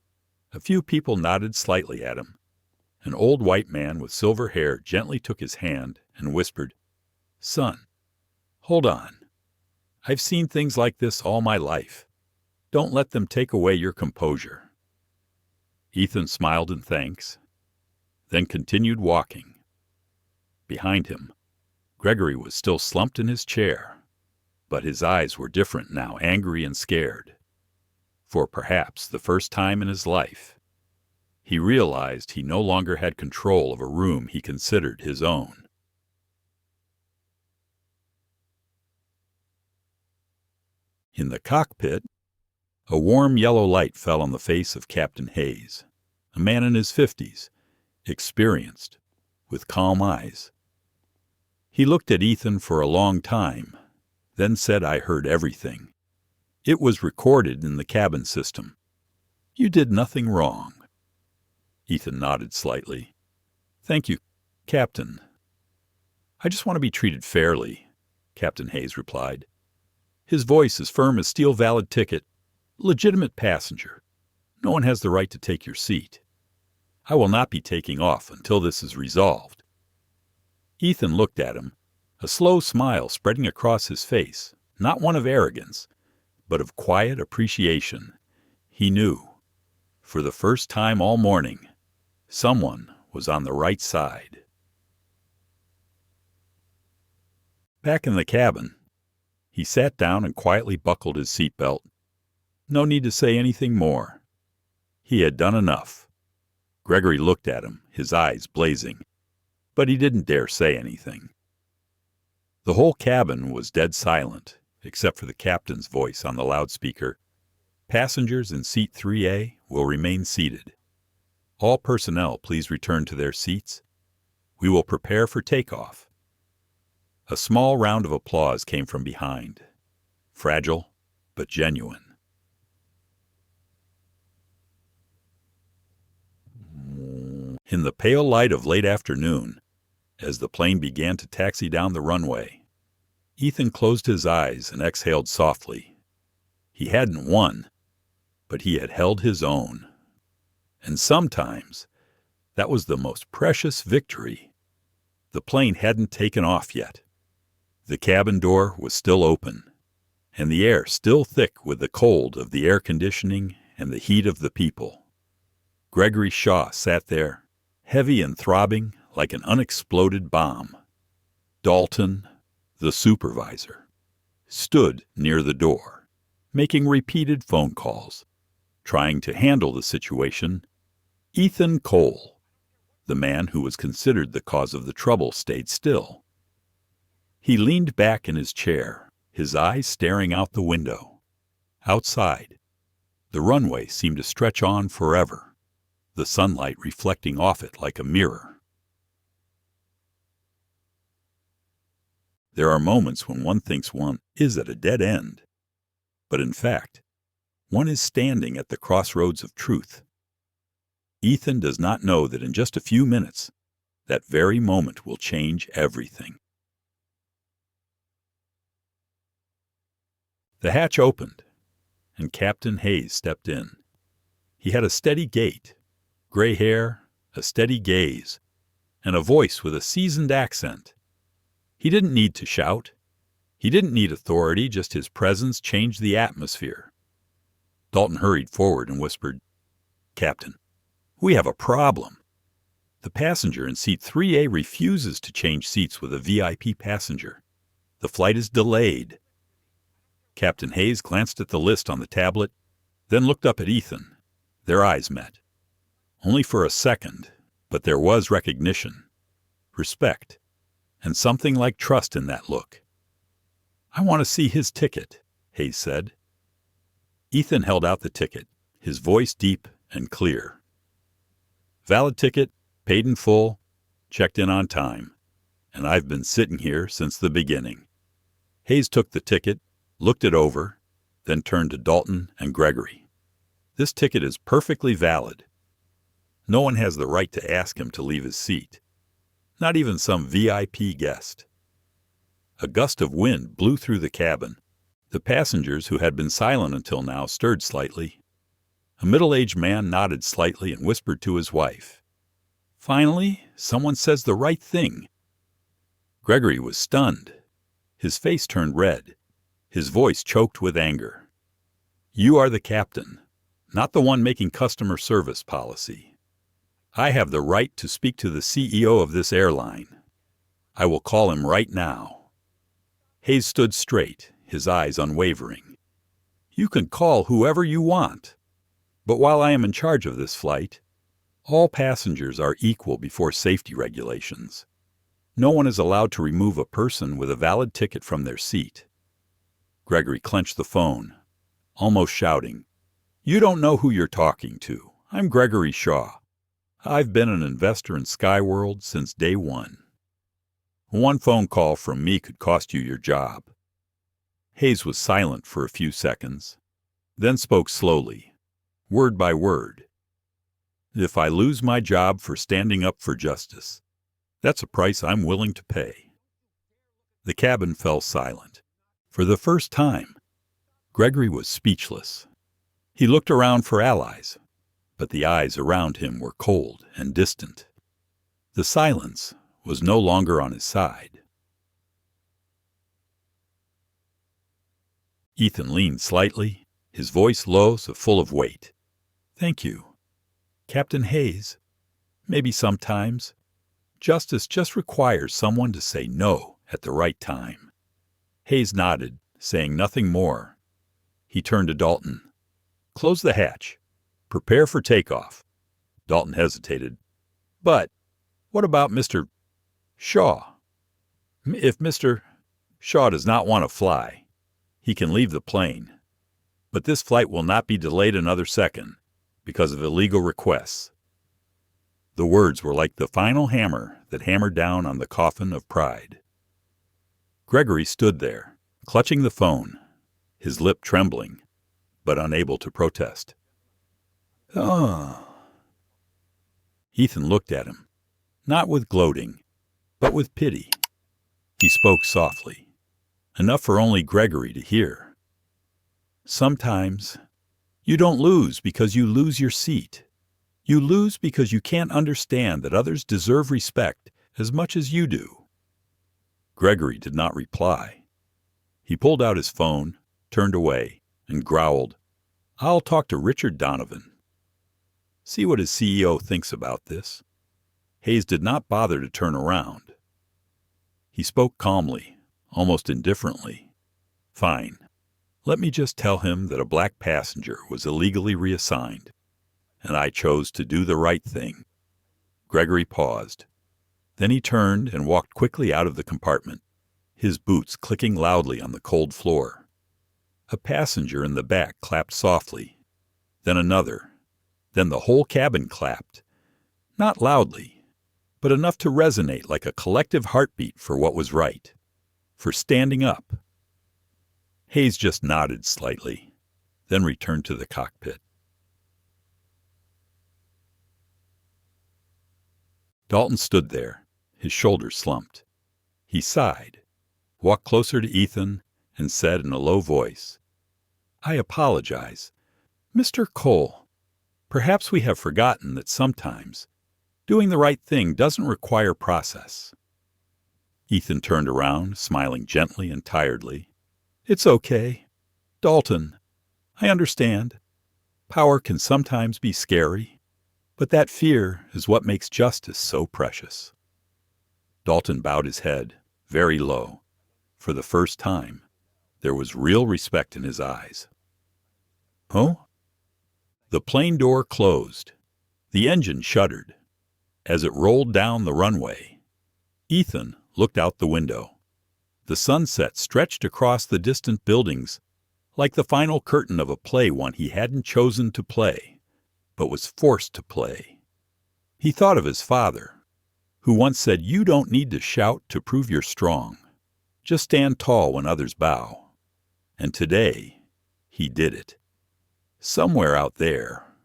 a few people nodded slightly at him. An old white man with silver hair gently took his hand and whispered, "Son, hold on. I've seen things like this all my life. Don't let them take away your composure." Ethan smiled in thanks, then continued walking. Behind him, Gregory was still slumped in his chair, but his eyes were different now, angry and scared. For perhaps the first time in his life, he realized he no longer had control of a room he considered his own. In the cockpit, a warm yellow light fell on the face of Captain Hayes, a man in his 50s, experienced, with calm eyes. He looked at Ethan for a long time, then said, "I heard everything. It was recorded in the cabin system. You did nothing wrong." Ethan nodded slightly. "Thank you, Captain." "I just want to be treated fairly," Captain Hayes replied. His voice as firm as steel. "Valid ticket. Legitimate passenger. No one has the right to take your seat. I will not be taking off until this is resolved." Ethan looked at him, a slow smile spreading across his face, not one of arrogance, but of quiet appreciation. He knew, for the first time all morning, someone was on the right side. Back in the cabin, he sat down and quietly buckled his seatbelt. No need to say anything more. He had done enough. Gregory looked at him, his eyes blazing, but he didn't dare say anything. The whole cabin was dead silent, except for the captain's voice on the loudspeaker. "Passengers in seat 3A will remain seated. All personnel please return to their seats. We will prepare for takeoff." A small round of applause came from behind, fragile but genuine. In the pale light of late afternoon, as the plane began to taxi down the runway, Ethan closed his eyes and exhaled softly. He hadn't won, but he had held his own. And sometimes that was the most precious victory. The plane hadn't taken off yet. The cabin door was still open, and the air still thick with the cold of the air conditioning and the heat of the people. Gregory Shaw sat there, heavy and throbbing like an unexploded bomb. Dalton, the supervisor, stood near the door, making repeated phone calls, trying to handle the situation. Ethan Cole, the man who was considered the cause of the trouble, stayed still. He leaned back in his chair, his eyes staring out the window. Outside, the runway seemed to stretch on forever, the sunlight reflecting off it like a mirror. There are moments when one thinks one is at a dead end, but in fact, one is standing at the crossroads of truth. Ethan does not know that in just a few minutes, that very moment will change everything. The hatch opened, and Captain Hayes stepped in. He had a steady gait, gray hair, a steady gaze, and a voice with a seasoned accent. He didn't need to shout. He didn't need authority, just his presence changed the atmosphere. Dalton hurried forward and whispered, "Captain, we have a problem. The passenger in seat 3A refuses to change seats with a VIP passenger. The flight is delayed." Captain Hayes glanced at the list on the tablet, then looked up at Ethan. Their eyes met. Only for a second, but there was recognition, respect, and something like trust in that look. "I want to see his ticket," Hayes said. Ethan held out the ticket, his voice deep and clear. "Valid ticket, paid in full, checked in on time, and I've been sitting here since the beginning." Hayes took the ticket, looked it over, then turned to Dalton and Gregory. "This ticket is perfectly valid. No one has the right to ask him to leave his seat. Not even some VIP guest." A gust of wind blew through the cabin. The passengers, who had been silent until now, stirred slightly. A middle-aged man nodded slightly and whispered to his wife. Finally, someone says the right thing. Gregory was stunned. His face turned red. His voice choked with anger. "You are the captain, not the one making customer service policy. I have the right to speak to the CEO of this airline. I will call him right now." Hayes stood straight, his eyes unwavering. "You can call whoever you want. But while I am in charge of this flight, all passengers are equal before safety regulations. No one is allowed to remove a person with a valid ticket from their seat." Gregory clenched the phone, almost shouting, "You don't know who you're talking to. I'm Gregory Shaw. I've been an investor in Skyworld since day one. One phone call from me could cost you your job." Hayes was silent for a few seconds, then spoke slowly, word by word. "If I lose my job for standing up for justice, that's a price I'm willing to pay." The cabin fell silent. For the first time, Gregory was speechless. He looked around for allies, but the eyes around him were cold and distant. The silence was no longer on his side. Ethan leaned slightly, his voice low so full of weight. "Thank you, Captain Hayes. Maybe sometimes justice just requires someone to say no at the right time." Hayes nodded, saying nothing more. He turned to Dalton. "Close the hatch. Prepare for takeoff." Dalton hesitated. "But what about Mr. Shaw? If Mr. Shaw does not want to fly, he can leave the plane. But this flight will not be delayed another second because of illegal requests." The words were like the final hammer that hammered down on the coffin of pride. Gregory stood there, clutching the phone, his lip trembling, but unable to protest. "Oh." Ethan looked at him, not with gloating, but with pity. He spoke softly. enough for only Gregory to hear. Sometimes, you don't lose because you lose your seat. You lose because you can't understand that others deserve respect as much as you do. Gregory did not reply. He pulled out his phone, turned away, and growled, "I'll talk to Richard Donovan. See what his CEO thinks about this." Hayes did not bother to turn around. He spoke calmly, almost indifferently. "Fine. Let me just tell him that a black passenger was illegally reassigned, and I chose to do the right thing." Gregory paused. Then he turned and walked quickly out of the compartment, his boots clicking loudly on the cold floor. A passenger in the back clapped softly, then another. Then the whole cabin clapped, not loudly, but enough to resonate like a collective heartbeat for what was right, for standing up. Hayes just nodded slightly, then returned to the cockpit. Dalton stood there, his shoulders slumped. He sighed, walked closer to Ethan, and said in a low voice, "I apologize. Mr. Cole, perhaps we have forgotten that sometimes doing the right thing doesn't require process." Ethan turned around, smiling gently and tiredly. "It's okay. Dalton, I understand. Power can sometimes be scary, but that fear is what makes justice so precious." Dalton bowed his head, very low. For the first time, there was real respect in his eyes. "Oh?" The plane door closed. The engine shuddered. As it rolled down the runway, Ethan looked out the window. The sunset stretched across the distant buildings like the final curtain of a play one he hadn't chosen to play, but was forced to play. He thought of his father, who once said, "You don't need to shout to prove you're strong. Just stand tall when others bow." And today, he did it. Somewhere out there.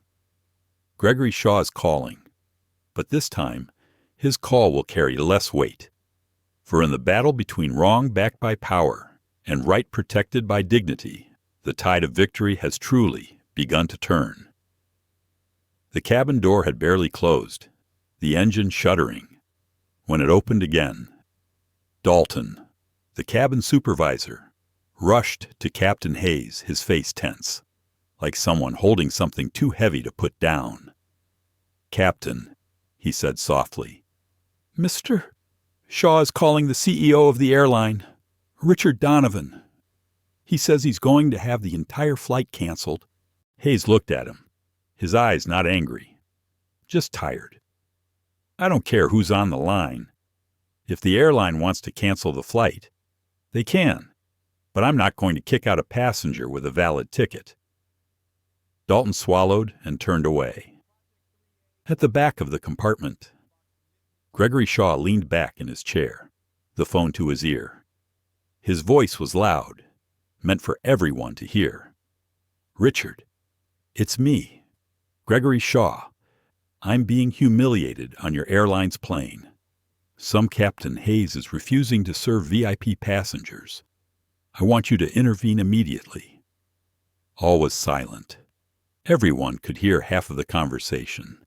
Gregory Shaw is calling, but this time, his call will carry less weight. For in the battle between wrong backed by power and right protected by dignity, the tide of victory has truly begun to turn. The cabin door had barely closed, the engine shuddering, when it opened again. Dalton, the cabin supervisor, rushed to Captain Hayes, his face tense, like someone holding something too heavy to put down. "Captain," he said softly, "Mr. Shaw is calling the CEO of the airline, Richard Donovan. He says he's going to have the entire flight canceled." Hayes looked at him, his eyes not angry, just tired. "I don't care who's on the line. If the airline wants to cancel the flight, they can, but I'm not going to kick out a passenger with a valid ticket." Dalton swallowed and turned away. At the back of the compartment, Gregory Shaw leaned back in his chair, the phone to his ear. His voice was loud, meant for everyone to hear. "Richard, it's me, Gregory Shaw. I'm being humiliated on your airline's plane. Some Captain Hayes is refusing to serve VIP passengers. I want you to intervene immediately." All was silent. Everyone could hear half of the conversation.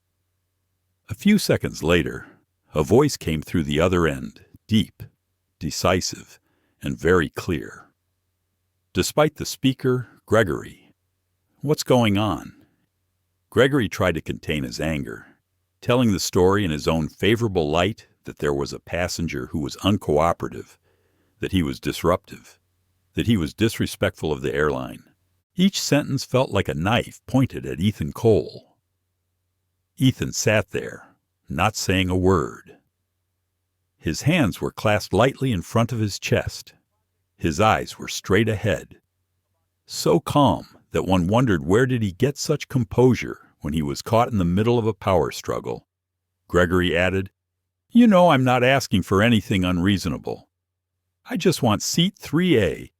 A few seconds later, a voice came through the other end, deep, decisive, and very clear. Despite the speaker, Gregory, "What's going on?" Gregory tried to contain his anger, telling the story in his own favorable light that there was a passenger who was uncooperative, that he was disruptive, that he was disrespectful of the airline. Each sentence felt like a knife pointed at Ethan Cole. Ethan sat there, not saying a word. His hands were clasped lightly in front of his chest. His eyes were straight ahead. So calm that one wondered where did he get such composure when he was caught in the middle of a power struggle. Gregory added, "You know I'm not asking for anything unreasonable. I just want seat 3A.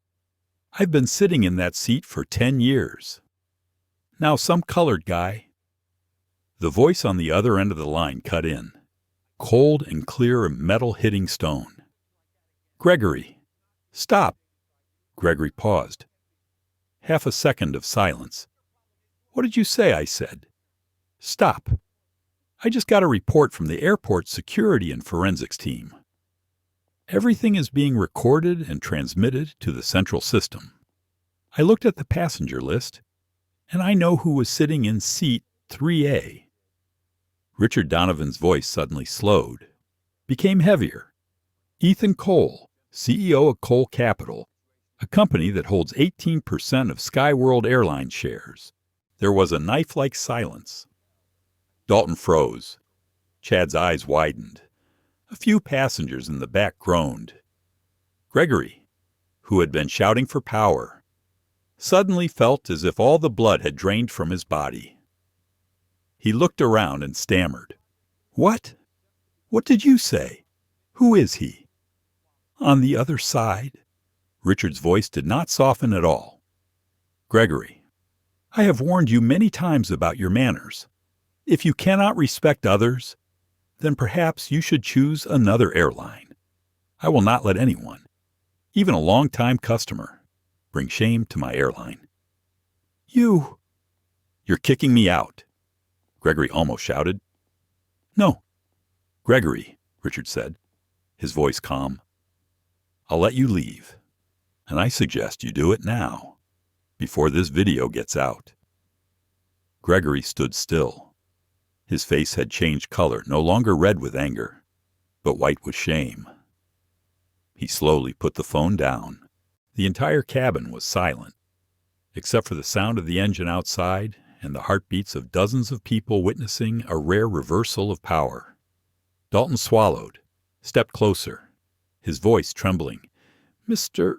I've been sitting in that seat for 10 years. Now some colored guy." The voice on the other end of the line cut in, cold and clear metal hitting stone. "Gregory, stop. Gregory paused. Half a second of silence. What did you say? I said. Stop. I just got a report from the airport security and forensics team. Everything is being recorded and transmitted to the central system. I looked at the passenger list, and I know who was sitting in seat 3A. Richard Donovan's voice suddenly slowed, became heavier. Ethan Cole, CEO of Cole Capital, a company that holds 18% of Skyworld Airline shares. There was a knife-like silence. Dalton froze. Chad's eyes widened. A few passengers in the back groaned. Gregory, who had been shouting for power, suddenly felt as if all the blood had drained from his body. He looked around and stammered. What? What did you say? Who is he? On the other side. Richard's voice did not soften at all. Gregory, I have warned you many times about your manners. If you cannot respect others, then perhaps you should choose another airline. I will not let anyone, even a long-time customer, bring shame to my airline. You're kicking me out, Gregory almost shouted. No. Gregory, Richard said, his voice calm. I'll let you leave, and I suggest you do it now, before this video gets out. Gregory stood still. His face had changed color, no longer red with anger, but white with shame. He slowly put the phone down. The entire cabin was silent, except for the sound of the engine outside and the heartbeats of dozens of people witnessing a rare reversal of power. Dalton swallowed, stepped closer, his voice trembling. Mr.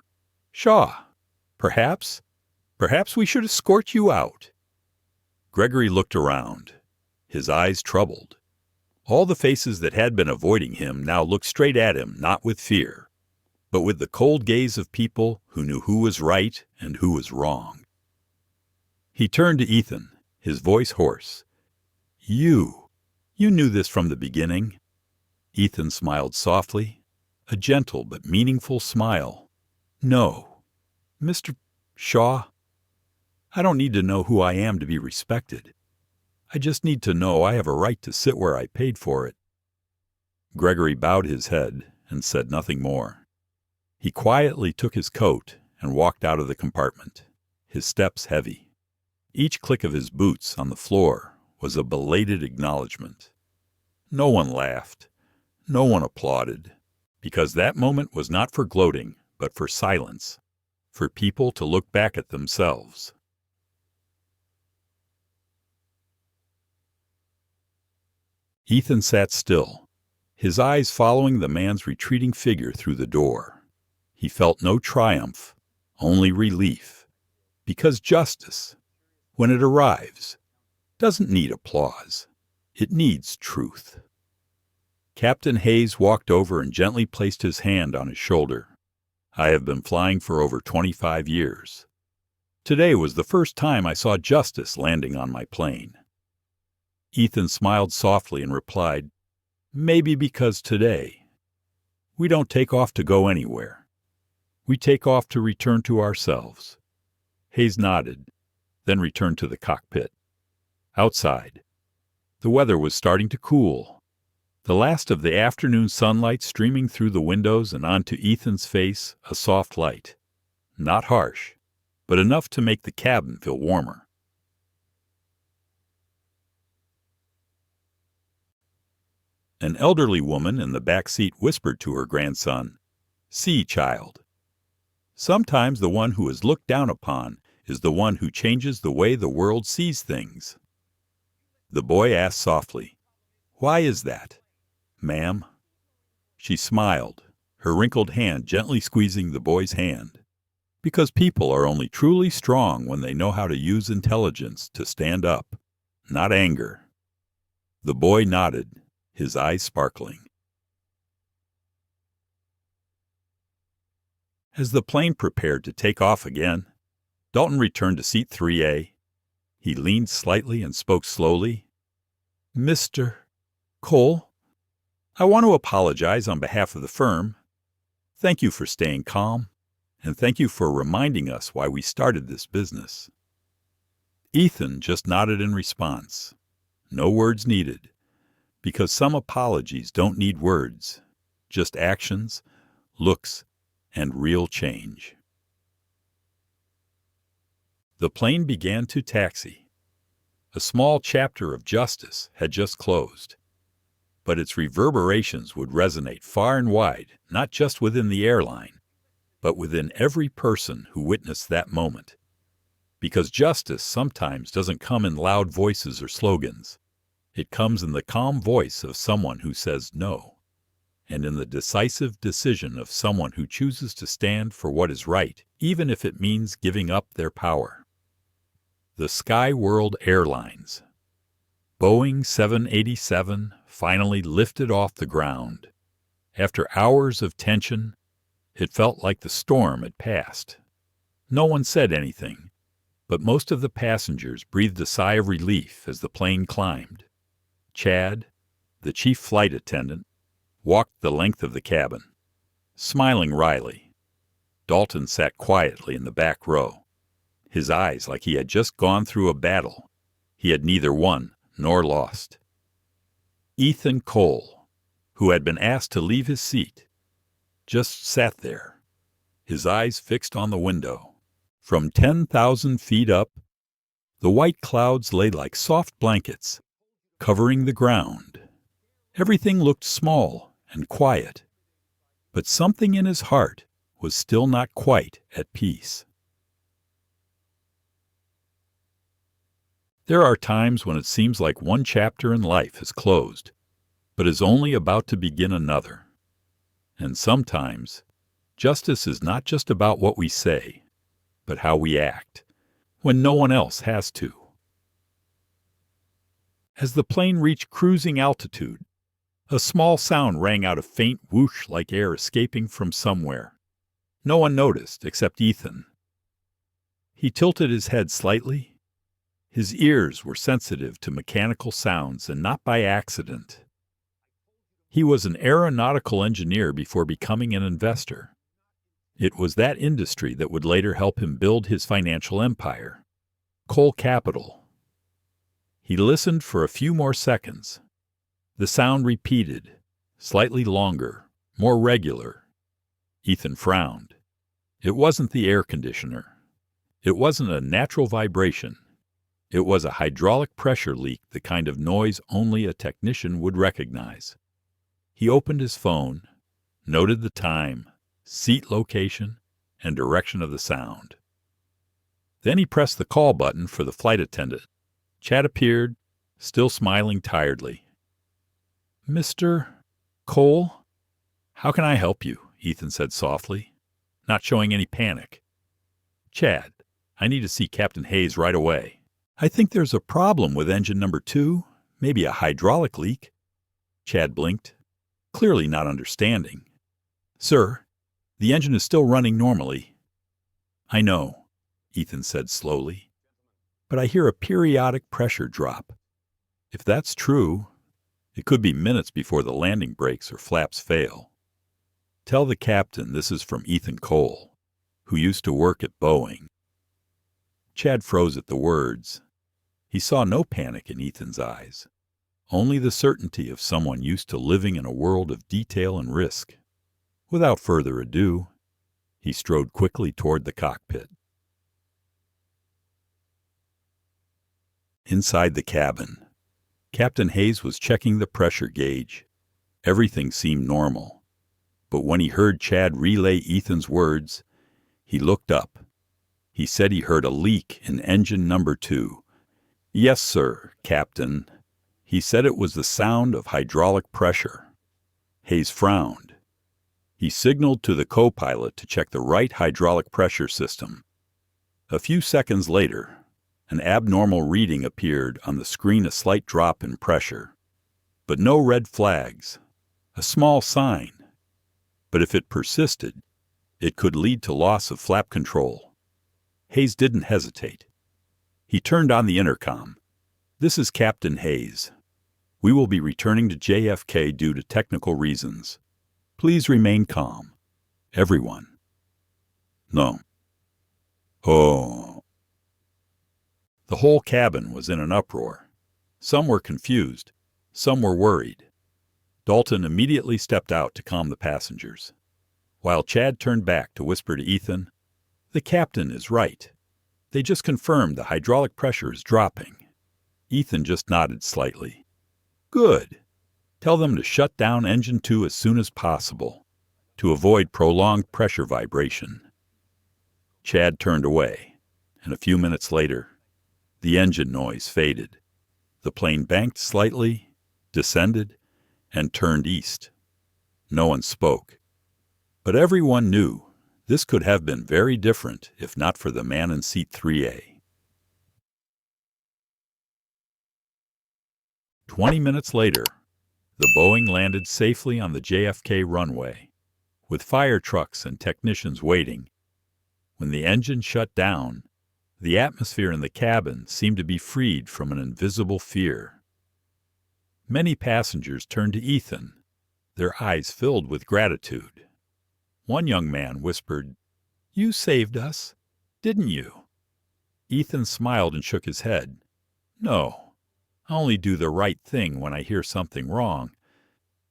Shaw, perhaps we should escort you out. Gregory looked around, his eyes troubled. All the faces that had been avoiding him now looked straight at him, not with fear, but with the cold gaze of people who knew who was right and who was wrong. He turned to Ethan, his voice hoarse. You knew this from the beginning. Ethan smiled softly, a gentle but meaningful smile. No, Mr. Shaw, I don't need to know who I am to be respected. I just need to know I have a right to sit where I paid for it. Gregory bowed his head and said nothing more. He quietly took his coat and walked out of the compartment, his steps heavy. Each click of his boots on the floor was a belated acknowledgement. No one laughed. No one applauded, because that moment was not for gloating, but for silence, for people to look back at themselves. Ethan sat still, his eyes following the man's retreating figure through the door. He felt no triumph, only relief, because justice, when it arrives, doesn't need applause. It needs truth. Captain Hayes walked over and gently placed his hand on his shoulder. I have been flying for over 25 years. Today was the first time I saw justice landing on my plane. Ethan smiled softly and replied, Maybe because today, we don't take off to go anywhere. We take off to return to ourselves. Hayes nodded, then returned to the cockpit. Outside, the weather was starting to cool. The last of the afternoon sunlight streaming through the windows and onto Ethan's face, a soft light. Not harsh, but enough to make the cabin feel warmer. An elderly woman in the back seat whispered to her grandson, See, child. Sometimes the one who is looked down upon is the one who changes the way the world sees things. The boy asked softly, Why is that, ma'am? She smiled, her wrinkled hand gently squeezing the boy's hand. Because people are only truly strong when they know how to use intelligence to stand up, not anger. The boy nodded, his eyes sparkling. As the plane prepared to take off again, Dalton returned to seat 3A. He leaned slightly and spoke slowly. Mr. Cole, I want to apologize on behalf of the firm. Thank you for staying calm. and thank you for reminding us why we started this business." Ethan just nodded in response. No words needed, because some apologies don't need words, just actions, looks, and real change. The plane began to taxi. A small chapter of justice had just closed, but its reverberations would resonate far and wide, not just within the airline, but within every person who witnessed that moment. Because justice sometimes doesn't come in loud voices or slogans. It comes in the calm voice of someone who says no, and in the decisive decision of someone who chooses to stand for what is right, even if it means giving up their power. The Sky World Airlines. Boeing 787 finally lifted off the ground. After hours of tension, it felt like the storm had passed. No one said anything, but most of the passengers breathed a sigh of relief as the plane climbed. Chad, the chief flight attendant, walked the length of the cabin, smiling wryly. Dalton sat quietly in the back row, his eyes like he had just gone through a battle he had neither won nor lost. Ethan Cole, who had been asked to leave his seat, just sat there, his eyes fixed on the window. From 10,000 feet up, the white clouds lay like soft blankets, covering the ground. Everything looked small and quiet, but something in his heart was still not quite at peace. There are times when it seems like one chapter in life is closed, but is only about to begin another. And sometimes, justice is not just about what we say, but how we act, when no one else has to. As the plane reached cruising altitude, a small sound rang out, a faint whoosh like air escaping from somewhere. No one noticed except Ethan. He tilted his head slightly. His ears were sensitive to mechanical sounds, and not by accident. He was an aeronautical engineer before becoming an investor. It was that industry that would later help him build his financial empire, Cole Capital. He listened for a few more seconds. The sound repeated, slightly longer, more regular. Ethan frowned. It wasn't the air conditioner. It wasn't a natural vibration. It was a hydraulic pressure leak, the kind of noise only a technician would recognize. He opened his phone, noted the time, seat location, and direction of the sound. Then he pressed the call button for the flight attendant. Chad appeared, still smiling tiredly. "Mr. Cole, how can I help you?" Ethan said softly, not showing any panic. "Chad, I need to see Captain Hayes right away. I think there's a problem with engine number 2, maybe a hydraulic leak." Chad blinked, clearly not understanding. "Sir, the engine is still running normally." "I know," Ethan said slowly, "but I hear a periodic pressure drop. If that's true, it could be minutes before the landing brakes or flaps fail. Tell the captain this is from Ethan Cole, who used to work at Boeing." Chad froze at the words. He saw no panic in Ethan's eyes, only the certainty of someone used to living in a world of detail and risk. Without further ado, he strode quickly toward the cockpit. Inside the cabin, Captain Hayes was checking the pressure gauge. Everything seemed normal, but when he heard Chad relay Ethan's words, he looked up. He said he heard a leak in engine number 2. "Yes, sir, Captain." He said it was the sound of hydraulic pressure. Hayes frowned. He signaled to the co-pilot to check the right hydraulic pressure system. A few seconds later, an abnormal reading appeared on the screen, a slight drop in pressure. But no red flags. A small sign. But if it persisted, it could lead to loss of flap control. Hayes didn't hesitate. He turned on the intercom. "This is Captain Hayes. We will be returning to JFK due to technical reasons. Please remain calm. Everyone." No. Oh. The whole cabin was in an uproar. Some were confused. Some were worried. Dalton immediately stepped out to calm the passengers, while Chad turned back to whisper to Ethan, "The captain is right. They just confirmed the hydraulic pressure is dropping." Ethan just nodded slightly. "Good. Tell them to shut down engine 2 as soon as possible, to avoid prolonged pressure vibration." Chad turned away, and a few minutes later, the engine noise faded. The plane banked slightly, descended, and turned east. No one spoke, but everyone knew this could have been very different if not for the man in seat 3A. 20 minutes later, the Boeing landed safely on the JFK runway, with fire trucks and technicians waiting. When the engine shut down, the atmosphere in the cabin seemed to be freed from an invisible fear. Many passengers turned to Ethan, their eyes filled with gratitude. One young man whispered, "You saved us, didn't you?" Ethan smiled and shook his head. "No, I only do the right thing when I hear something wrong."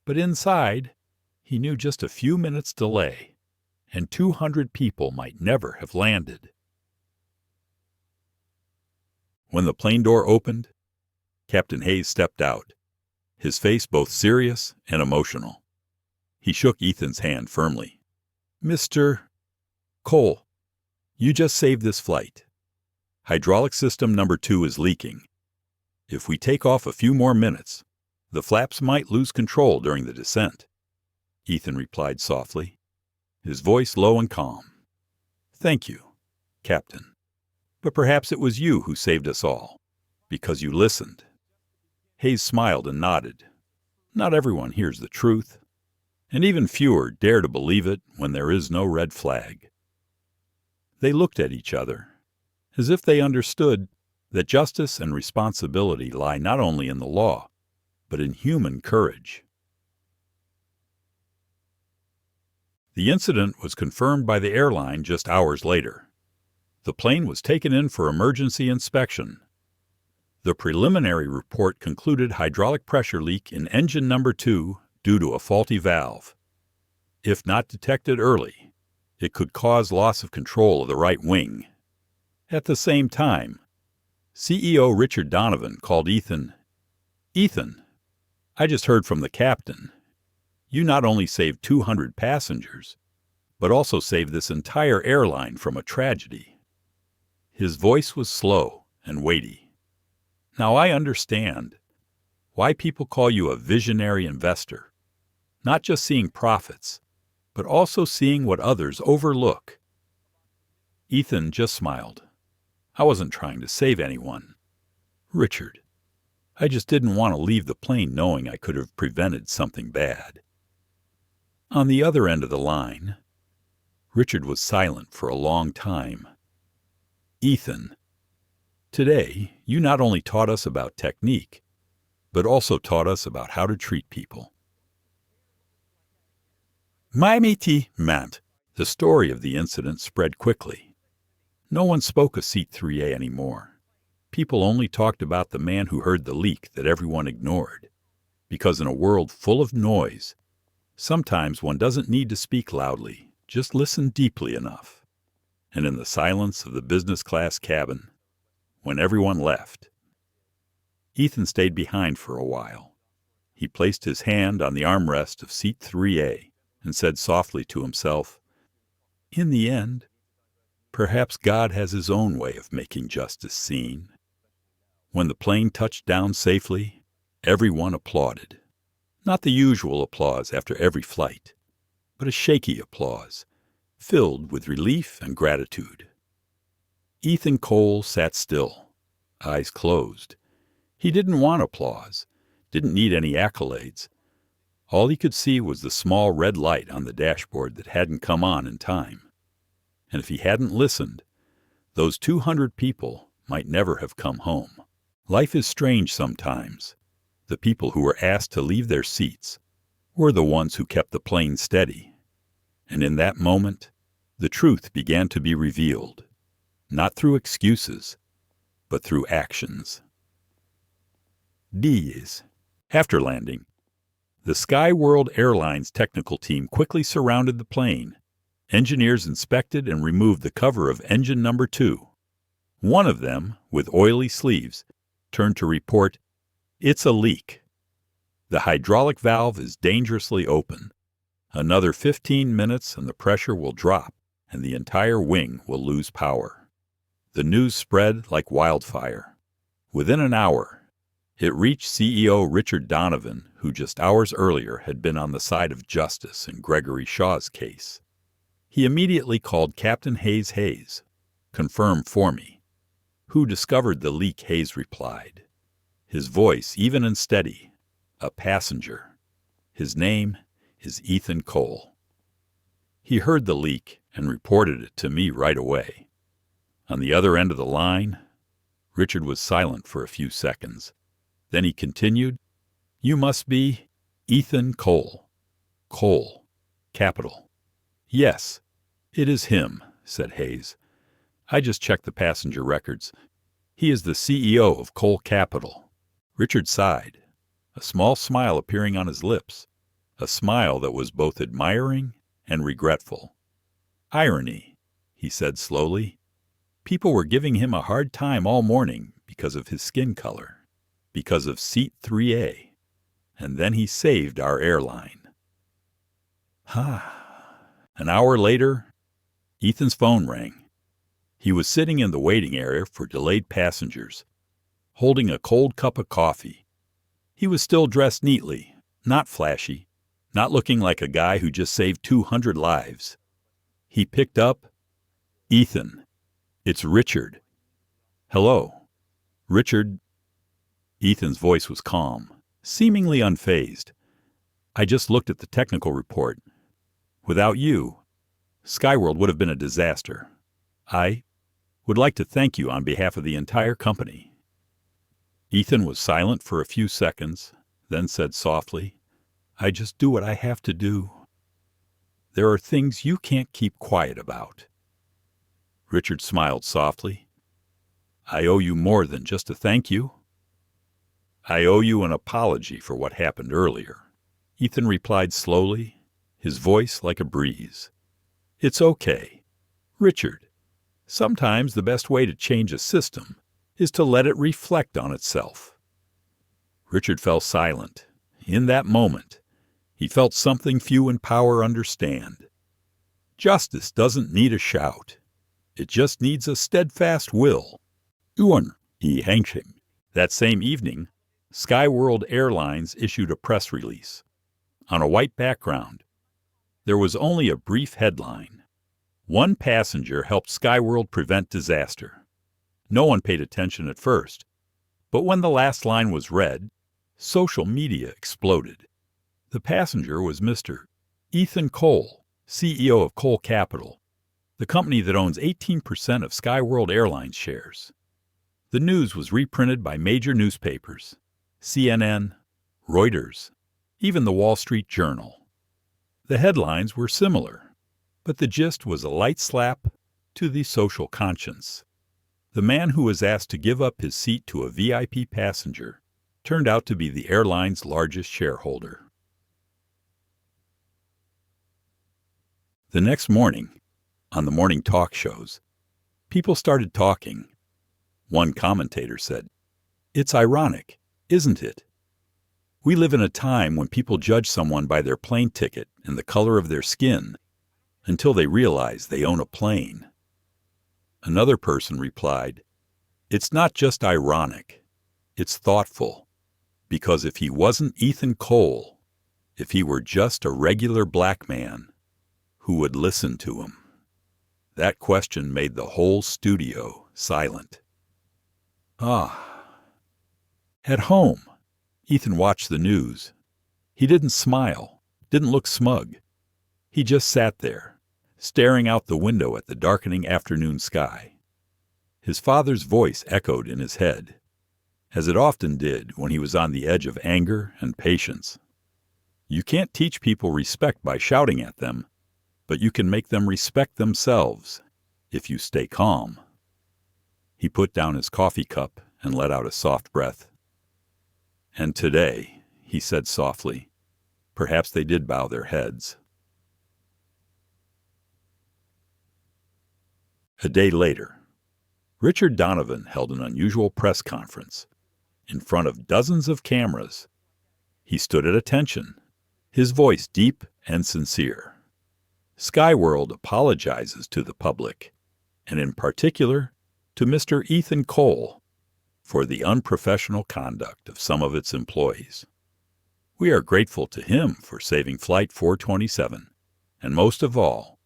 But inside, he knew just a few minutes' delay, and 200 people might never have landed. When the plane door opened, Captain Hayes stepped out, his face both serious and emotional. He shook Ethan's hand firmly. "Mr. Cole, you just saved this flight. Hydraulic system number 2 is leaking. If we take off a few more minutes, the flaps might lose control during the descent." Ethan replied softly, his voice low and calm. "Thank you, Captain. But perhaps it was you who saved us all, because you listened." Hayes smiled and nodded. Not everyone hears the truth, and even fewer dare to believe it when there is no red flag. They looked at each other, as if they understood that justice and responsibility lie not only in the law, but in human courage. The incident was confirmed by the airline just hours later. The plane was taken in for emergency inspection. The preliminary report concluded hydraulic pressure leak in engine number 2 due to a faulty valve. If not detected early, it could cause loss of control of the right wing. At the same time, CEO Richard Donovan called Ethan. "Ethan, I just heard from the captain. You not only saved 200 passengers, but also saved this entire airline from a tragedy." His voice was slow and weighty. "Now I understand why people call you a visionary investor, not just seeing profits, but also seeing what others overlook." Ethan just smiled. "I wasn't trying to save anyone, Richard. I just didn't want to leave the plane knowing I could have prevented something bad." On the other end of the line, Richard was silent for a long time. "Ethan, today you not only taught us about technique, but also taught us about how to treat people." My métier meant the story of the incident spread quickly. No one spoke of seat 3A anymore. People only talked about the man who heard the leak that everyone ignored. Because in a world full of noise, sometimes one doesn't need to speak loudly, just listen deeply enough. And in the silence of the business class cabin, when everyone left, Ethan stayed behind for a while. He placed his hand on the armrest of seat 3A and said softly to himself, "In the end, perhaps God has his own way of making justice seen." When the plane touched down safely, everyone applauded. Not the usual applause after every flight, but a shaky applause, filled with relief and gratitude. Ethan Cole sat still, eyes closed. He didn't want applause, didn't need any accolades. All he could see was the small red light on the dashboard that hadn't come on in time. And if he hadn't listened, those 200 people might never have come home. Life is strange sometimes. The people who were asked to leave their seats were the ones who kept the plane steady. And in that moment, The truth began to be revealed, not through excuses, but through actions. Days after landing, the Skyworld Airlines technical team quickly surrounded the plane. Engineers inspected and removed the cover of engine number 2. One of them, with oily sleeves, turned to report, "It's a leak. The hydraulic valve is dangerously open. Another 15 minutes and the pressure will drop, and the entire wing will lose power." The news spread like wildfire. Within an hour, it reached CEO Richard Donovan, who just hours earlier had been on the side of justice in Gregory Shaw's case. He immediately called Captain Hayes. "Confirm for me." "Who discovered the leak?" Hayes replied. His voice even and steady. "A passenger. His name is Ethan Cole. He heard the leak and reported it to me right away." On the other end of the line, Richard was silent for a few seconds. Then he continued, "You must be Ethan Cole. Cole, capital." "Yes, it is him," said Hayes. "I just checked the passenger records. He is the CEO of Cole Capital." Richard sighed, a small smile appearing on his lips, a smile that was both admiring and regretful. "Irony," he said slowly. "People were giving him a hard time all morning because of his skin color, because of seat 3A, and then he saved our airline." An hour later, Ethan's phone rang. He was sitting in the waiting area for delayed passengers, holding a cold cup of coffee. He was still dressed neatly, not flashy, not looking like a guy who just saved 200 lives. He picked up, "Ethan, it's Richard." "Hello, Richard." Ethan's voice was calm, seemingly unfazed. "I just looked at the technical report. Without you, Skyworld would have been a disaster. I would like to thank you on behalf of the entire company." Ethan was silent for a few seconds, then said softly, "I just do what I have to do. There are things you can't keep quiet about." Richard smiled softly. "I owe you more than just a thank you." "I owe you an apology for what happened earlier," Ethan replied slowly, his voice like a breeze. "It's okay. Richard, sometimes the best way to change a system is to let it reflect on itself." Richard fell silent. In that moment, he felt something few in power understand. Justice doesn't need a shout. It just needs a steadfast will. That same evening, Skyworld Airlines issued a press release. On a white background, there was only a brief headline: "One passenger helped Skyworld prevent disaster." No one paid attention at first, but when the last line was read, social media exploded. The passenger was Mr. Ethan Cole, CEO of Cole Capital, the company that owns 18% of Skyworld Airlines shares. The news was reprinted by major newspapers: CNN, Reuters, even the Wall Street Journal. The headlines were similar, but the gist was a light slap to the social conscience. The man who was asked to give up his seat to a VIP passenger turned out to be the airline's largest shareholder. The next morning, on the morning talk shows, people started talking. One commentator said, "It's ironic, isn't it? We live in a time when people judge someone by their plane ticket and the color of their skin until they realize they own a plane." Another person replied, "It's not just ironic, it's thoughtful, because if he wasn't Ethan Cole, if he were just a regular black man, who would listen to him?" That question made the whole studio silent. At home, Ethan watched the news. He didn't smile, didn't look smug. He just sat there, staring out the window at the darkening afternoon sky. His father's voice echoed in his head, as it often did when he was on the edge of anger and patience. "You can't teach people respect by shouting at them. but you can make them respect themselves if you stay calm." He put down his coffee cup and let out a soft breath. "And today," he said softly, perhaps they did bow their heads. A day later, Richard Donovan held an unusual press conference in front of dozens of cameras. He stood at attention, his voice deep and sincere. Skyworld apologizes to the public, and in particular to Mr. Ethan Cole, for the unprofessional conduct of some of its employees. We are grateful to him for saving Flight 427, and most of all,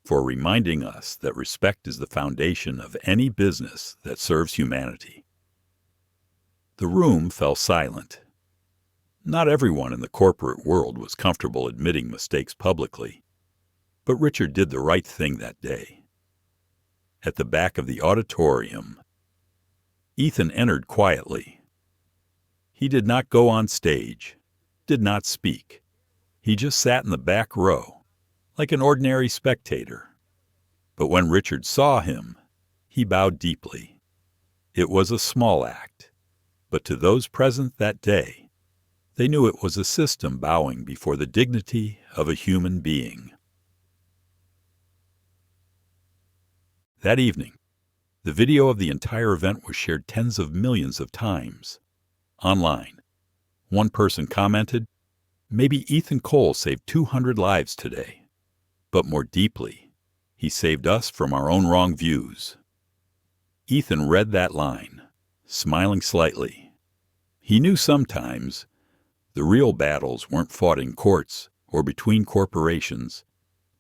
for reminding us that respect is the foundation of any business that serves humanity. The room fell silent. Not everyone in the corporate world was comfortable admitting mistakes publicly, but Richard did the right thing that day. At the back of the auditorium, Ethan entered quietly. He did not go on stage, did not speak. He just sat in the back row, like an ordinary spectator. But when Richard saw him, he bowed deeply. It was a small act, but to those present that day, they knew it was a system bowing before the dignity of a human being. That evening, the video of the entire event was shared tens of millions of times. Online, one person commented, "Maybe Ethan Cole saved 200 lives today. But more deeply, he saved us from our own wrong views." Ethan read that line, smiling slightly. He knew sometimes the real battles weren't fought in courts or between corporations,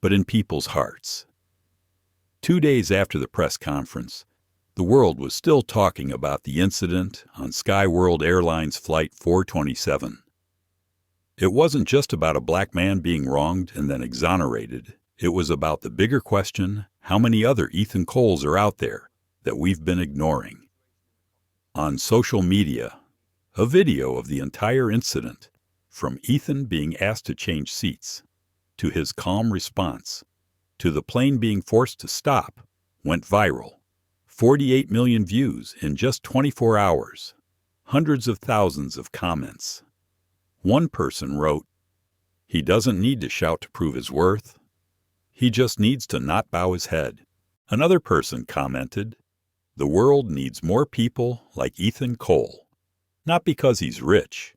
but in people's hearts. 2 days after the press conference, the world was still talking about the incident on Skyworld Airlines Flight 427. It wasn't just about a black man being wronged and then exonerated. It was about the bigger question, how many other Ethan Coles are out there that we've been ignoring? On social media, a video of the entire incident, from Ethan being asked to change seats, to his calm response, to the plane being forced to stop, went viral. 48 million views in just 24 hours. Hundreds of thousands of comments. One person wrote, "He doesn't need to shout to prove his worth. He just needs to not bow his head." Another person commented, "The world needs more people like Ethan Cole, not because he's rich,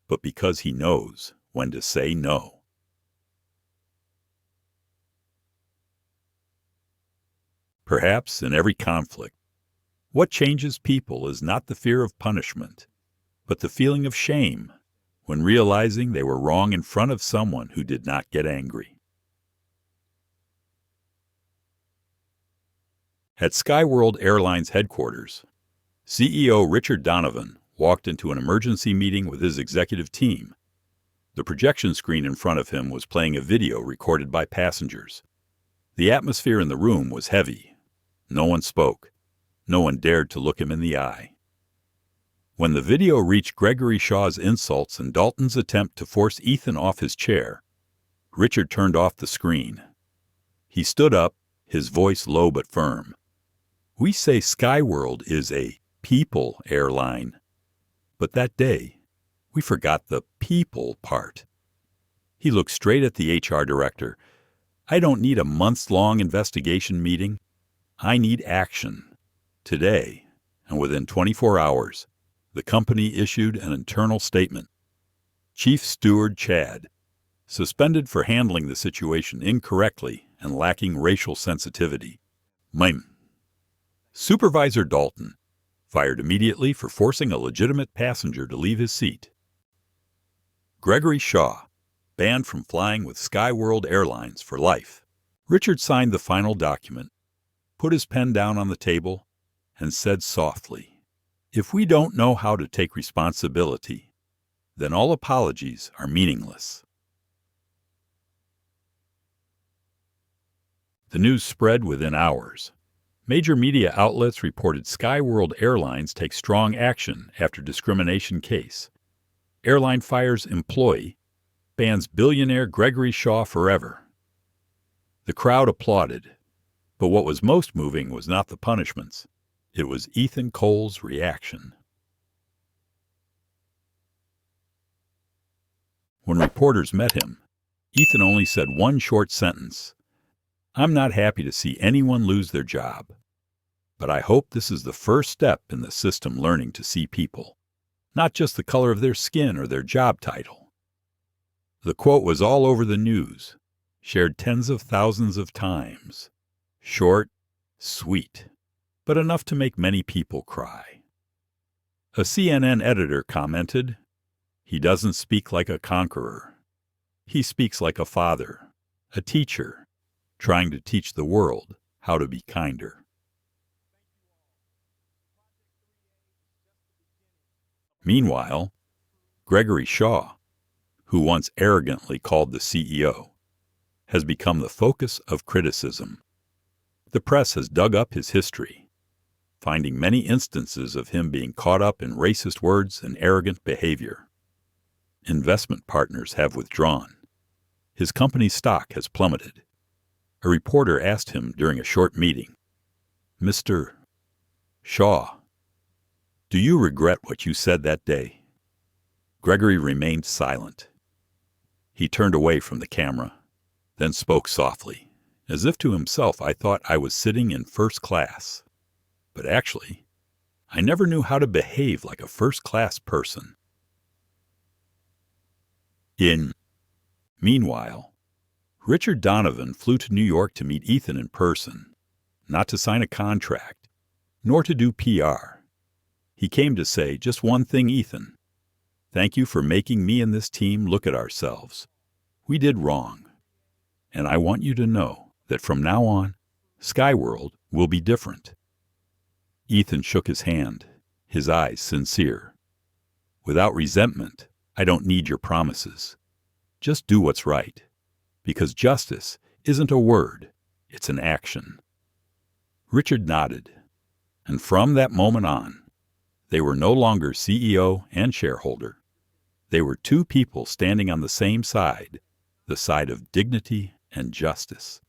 but because he knows when to say no." Perhaps in every conflict, what changes people is not the fear of punishment, but the feeling of shame when realizing they were wrong in front of someone who did not get angry. At Skyworld Airlines headquarters, CEO Richard Donovan walked into an emergency meeting with his executive team. The projection screen in front of him was playing a video recorded by passengers. The atmosphere in the room was heavy. No one spoke. No one dared to look him in the eye. When the video reached Gregory Shaw's insults and Dalton's attempt to force Ethan off his chair, Richard turned off the screen. He stood up, his voice low but firm. "We say Skyworld is a people airline, but that day we forgot the people part." He looked straight at the HR director. "I don't need a months-long investigation meeting. I need action. Today, and within 24 hours, the company issued an internal statement. Chief Steward Chad, suspended for handling the situation incorrectly and lacking racial sensitivity. Supervisor Dalton, fired immediately for forcing a legitimate passenger to leave his seat. Gregory Shaw, banned from flying with Skyworld Airlines for life." Richard signed the final document, put his pen down on the table, and said softly, "If we don't know how to take responsibility, then all apologies are meaningless." The news spread within hours. Major media outlets reported Skyworld Airlines takes strong action after discrimination case. Airline fires employee, bans billionaire Gregory Shaw forever. The crowd applauded, but what was most moving was not the punishments. It was Ethan Cole's reaction. When reporters met him, Ethan only said one short sentence: "I'm not happy to see anyone lose their job, but I hope this is the first step in the system learning to see people, not just the color of their skin or their job title." The quote was all over the news, shared tens of thousands of times. Short, sweet, but enough to make many people cry. A CNN editor commented, "He doesn't speak like a conqueror. He speaks like a father, a teacher, trying to teach the world how to be kinder." Meanwhile, Gregory Shaw, who once arrogantly called the CEO, has become the focus of criticism. The press has dug up his history, finding many instances of him being caught up in racist words and arrogant behavior. Investment partners have withdrawn. His company's stock has plummeted. A reporter asked him during a short meeting, "Mr. Shaw, do you regret what you said that day?" Gregory remained silent. He turned away from the camera, then spoke softly, as if to himself. "I thought I was sitting in first class, but actually, I never knew how to behave like a first-class person." Meanwhile, Richard Donovan flew to New York to meet Ethan in person, not to sign a contract, nor to do PR. He came to say just one thing: "Ethan, thank you for making me and this team look at ourselves. We did wrong. And I want you to know that from now on, Skyworld will be different." Ethan shook his hand, his eyes sincere. "Without resentment, I don't need your promises. Just do what's right, because justice isn't a word, it's an action." Richard nodded, and from that moment on, they were no longer CEO and shareholder. They were two people standing on the same side, the side of dignity and justice.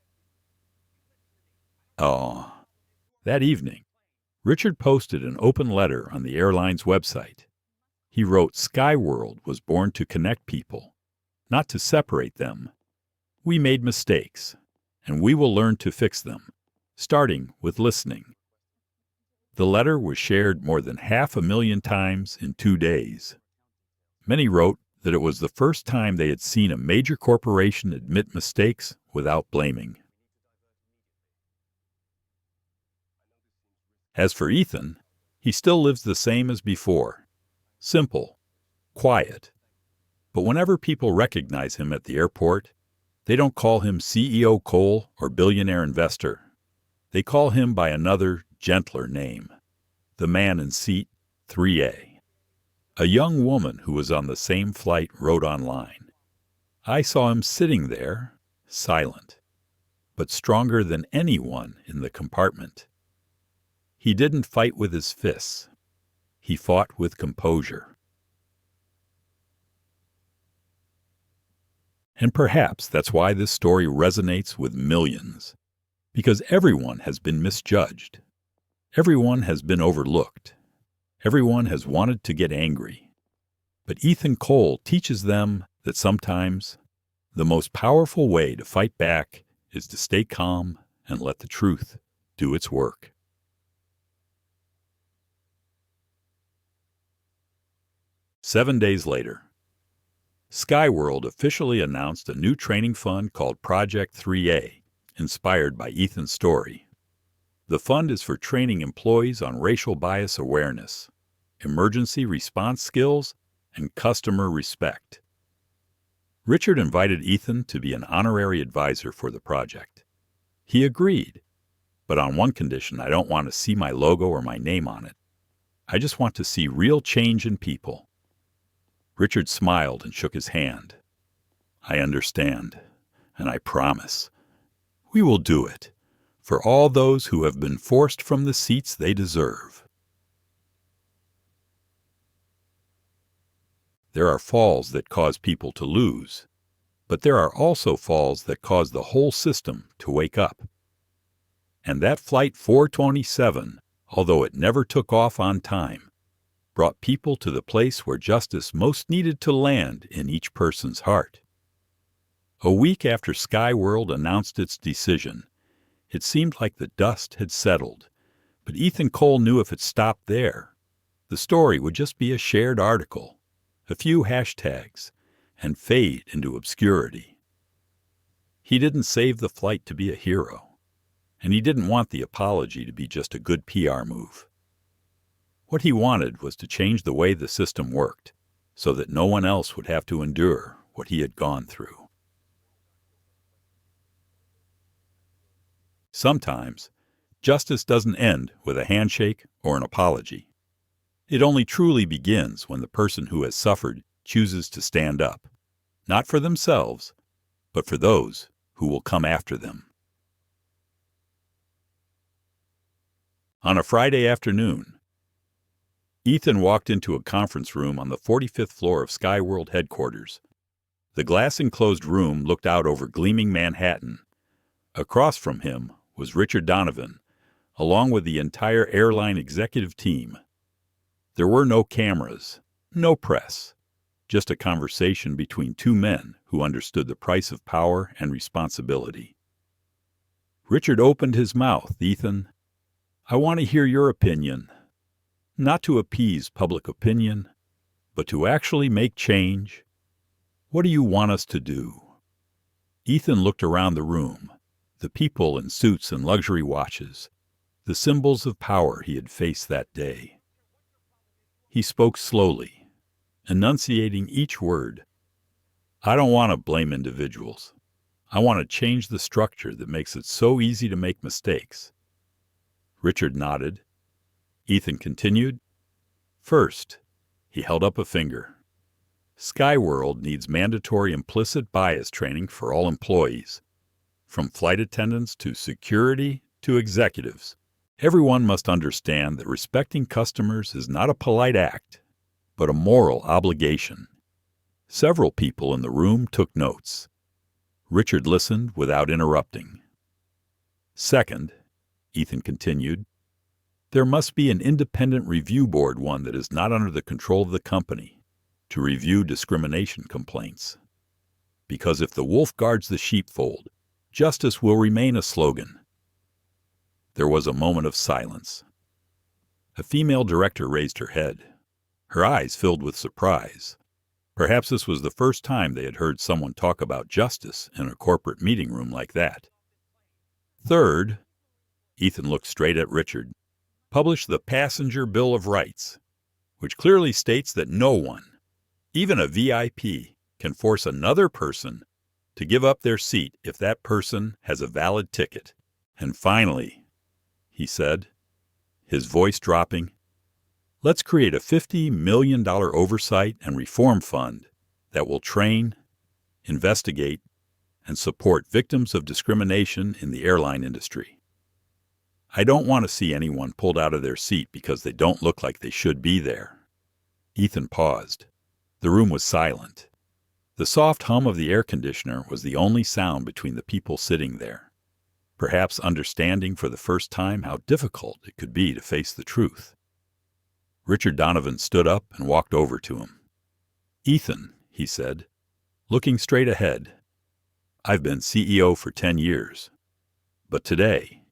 That evening, Richard posted an open letter on the airline's website. He wrote, "Skyworld was born to connect people, not to separate them. We made mistakes, and we will learn to fix them, starting with listening." The letter was shared more than 500,000 times in 2 days. Many wrote that it was the first time they had seen a major corporation admit mistakes without blaming. As for Ethan, he still lives the same as before: simple, quiet. But whenever people recognize him at the airport, they don't call him CEO Cole or billionaire investor. They call him by another, gentler name: the man in seat 3A. A young woman who was on the same flight wrote online, "I saw him sitting there, silent, but stronger than anyone in the compartment. He didn't fight with his fists. He fought with composure." And perhaps that's why this story resonates with millions, because everyone has been misjudged. Everyone has been overlooked. Everyone has wanted to get angry. But Ethan Cole teaches them that sometimes the most powerful way to fight back is to stay calm and let the truth do its work. Seven days later, Skyworld officially announced a new training fund called Project 3A, inspired by Ethan's story. The fund is for training employees on racial bias awareness, emergency response skills, and customer respect. Richard invited Ethan to be an honorary advisor for the project. He agreed, but on one condition: "I don't want to see my logo or my name on it. I just want to see real change in people." Richard smiled and shook his hand. "I understand, and I promise. We will do it, for all those who have been forced from the seats they deserve." There are falls that cause people to lose, But there are also falls that cause the whole system to wake up. And that Flight 427, although it never took off on time, brought people to the place where justice most needed to land in each person's heart. A week after Skyworld announced its decision, it seemed like the dust had settled, but Ethan Cole knew if it stopped there, the story would just be a shared article, a few hashtags, and fade into obscurity. He didn't save the flight to be a hero, and he didn't want the apology to be just a good PR move. What he wanted was to change the way the system worked, so that no one else would have to endure what he had gone through. Sometimes, justice doesn't end with a handshake or an apology. It only truly begins when the person who has suffered chooses to stand up, not for themselves, but for those who will come after them. On a Friday afternoon, Ethan walked into a conference room on the 45th floor of Skyworld headquarters. The glass-enclosed room looked out over gleaming Manhattan. Across from him was Richard Donovan, along with the entire airline executive team. There were no cameras, no press, just a conversation between two men who understood the price of power and responsibility. Richard opened his mouth. "Ethan, I want to hear your opinion, not to appease public opinion, but to actually make change. What do you want us to do?" Ethan looked around the room, the people in suits and luxury watches, the symbols of power he had faced that day. He spoke slowly, enunciating each word. "I don't want to blame individuals. I want to change the structure that makes it so easy to make mistakes." Richard nodded. Ethan continued. "First," he held up a finger, "Skyworld needs mandatory implicit bias training for all employees, from flight attendants to security to executives. Everyone must understand that respecting customers is not a polite act, but a moral obligation." Several people in the room took notes. Richard listened without interrupting. "Second," Ethan continued, "there must be an independent review board, one that is not under the control of the company, to review discrimination complaints. Because if the wolf guards the sheepfold, justice will remain a slogan." There was a moment of silence. A female director raised her head. Her eyes filled with surprise. Perhaps this was the first time they had heard someone talk about justice in a corporate meeting room like that. "Third," Ethan looked straight at Richard, "publish the Passenger Bill of Rights, which clearly states that no one, even a VIP, can force another person to give up their seat if that person has a valid ticket. And finally," he said, his voice dropping, "let's create a $50 million oversight and reform fund that will train, investigate, and support victims of discrimination in the airline industry. I don't want to see anyone pulled out of their seat because they don't look like they should be there." Ethan paused. The room was silent. The soft hum of the air conditioner was the only sound between the people sitting there, perhaps understanding for the first time how difficult it could be to face the truth. Richard Donovan stood up and walked over to him. "Ethan," he said, looking straight ahead, "I've been CEO for 10 years. But today,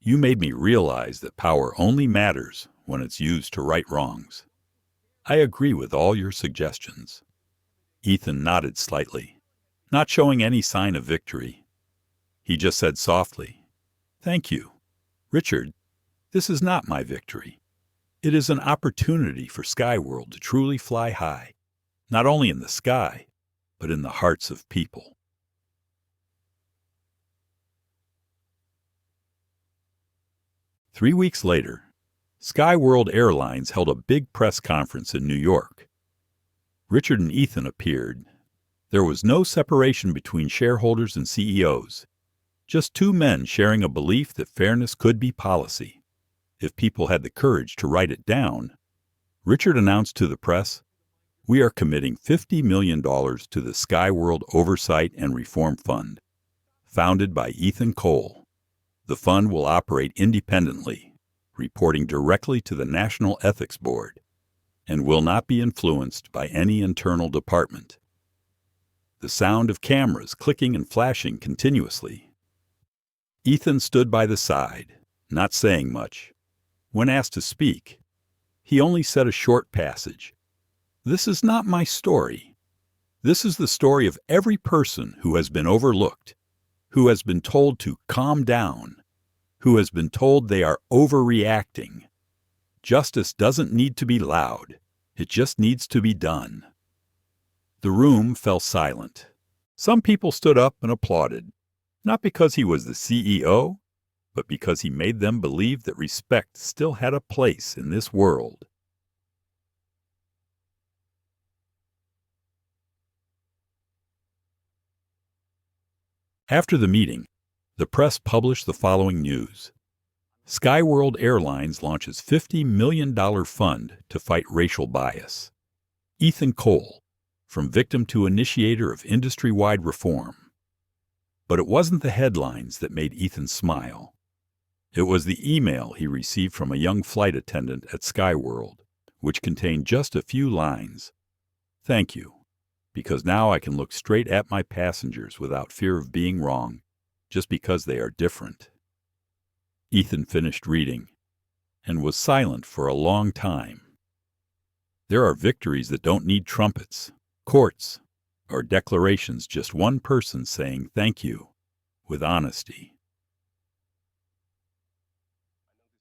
you made me realize that power only matters when it's used to right wrongs. I agree with all your suggestions." Ethan nodded slightly, not showing any sign of victory. He just said softly, "Thank you. Richard, this is not my victory. It is an opportunity for Skyworld to truly fly high, not only in the sky, but in the hearts of people." Three weeks later, Skyworld Airlines held a big press conference in New York. Richard and Ethan appeared. There was no separation between shareholders and CEOs, just two men sharing a belief that fairness could be policy, if people had the courage to write it down. Richard announced to the press, We are committing $50 million to the Skyworld Oversight and Reform Fund, founded by Ethan Cole. The fund will operate independently, reporting directly to the National Ethics Board, and will not be influenced by any internal department. The sound of cameras clicking and flashing continuously. Ethan stood by the side, not saying much. When asked to speak, he only said a short passage. "This is not my story. This is the story of every person who has been overlooked, who has been told to calm down, who has been told they are overreacting. Justice doesn't need to be loud. It just needs to be done." The room fell silent. Some people stood up and applauded, not because he was the CEO, but because he made them believe that respect still had a place in this world. After the meeting, the press published the following news. Skyworld Airlines launches $50 million fund to fight racial bias. Ethan Cole, from victim to initiator of industry-wide reform. But it wasn't the headlines that made Ethan smile. It was the email he received from a young flight attendant at Skyworld, which contained just a few lines. "Thank you, because now I can look straight at my passengers without fear of being wrong, just because they are different." Ethan finished reading, and was silent for a long time. There are victories that don't need trumpets, courts, or declarations, just one person saying thank you, with honesty.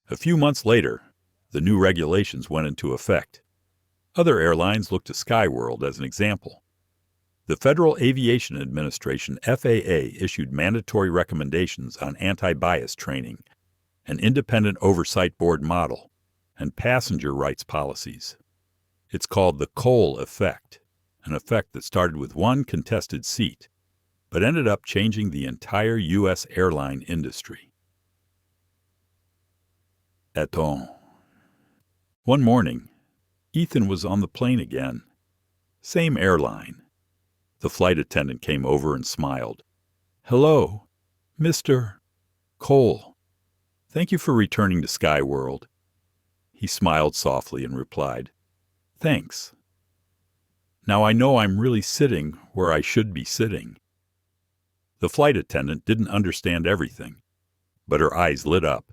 A few months later, the new regulations went into effect. Other airlines looked to Skyworld as an example. The Federal Aviation Administration, FAA, issued mandatory recommendations on anti-bias training, an independent oversight board model, and passenger rights policies. It's called the Cole effect, an effect that started with one contested seat, but ended up changing the entire U.S. airline industry. Attends. One morning, Ethan was on the plane again. Same airline. The flight attendant came over and smiled. "Hello, Mr. Cole. Thank you for returning to Skyworld." He smiled softly and replied, "Thanks. Now I know I'm really sitting where I should be sitting." The flight attendant didn't understand everything, but her eyes lit up,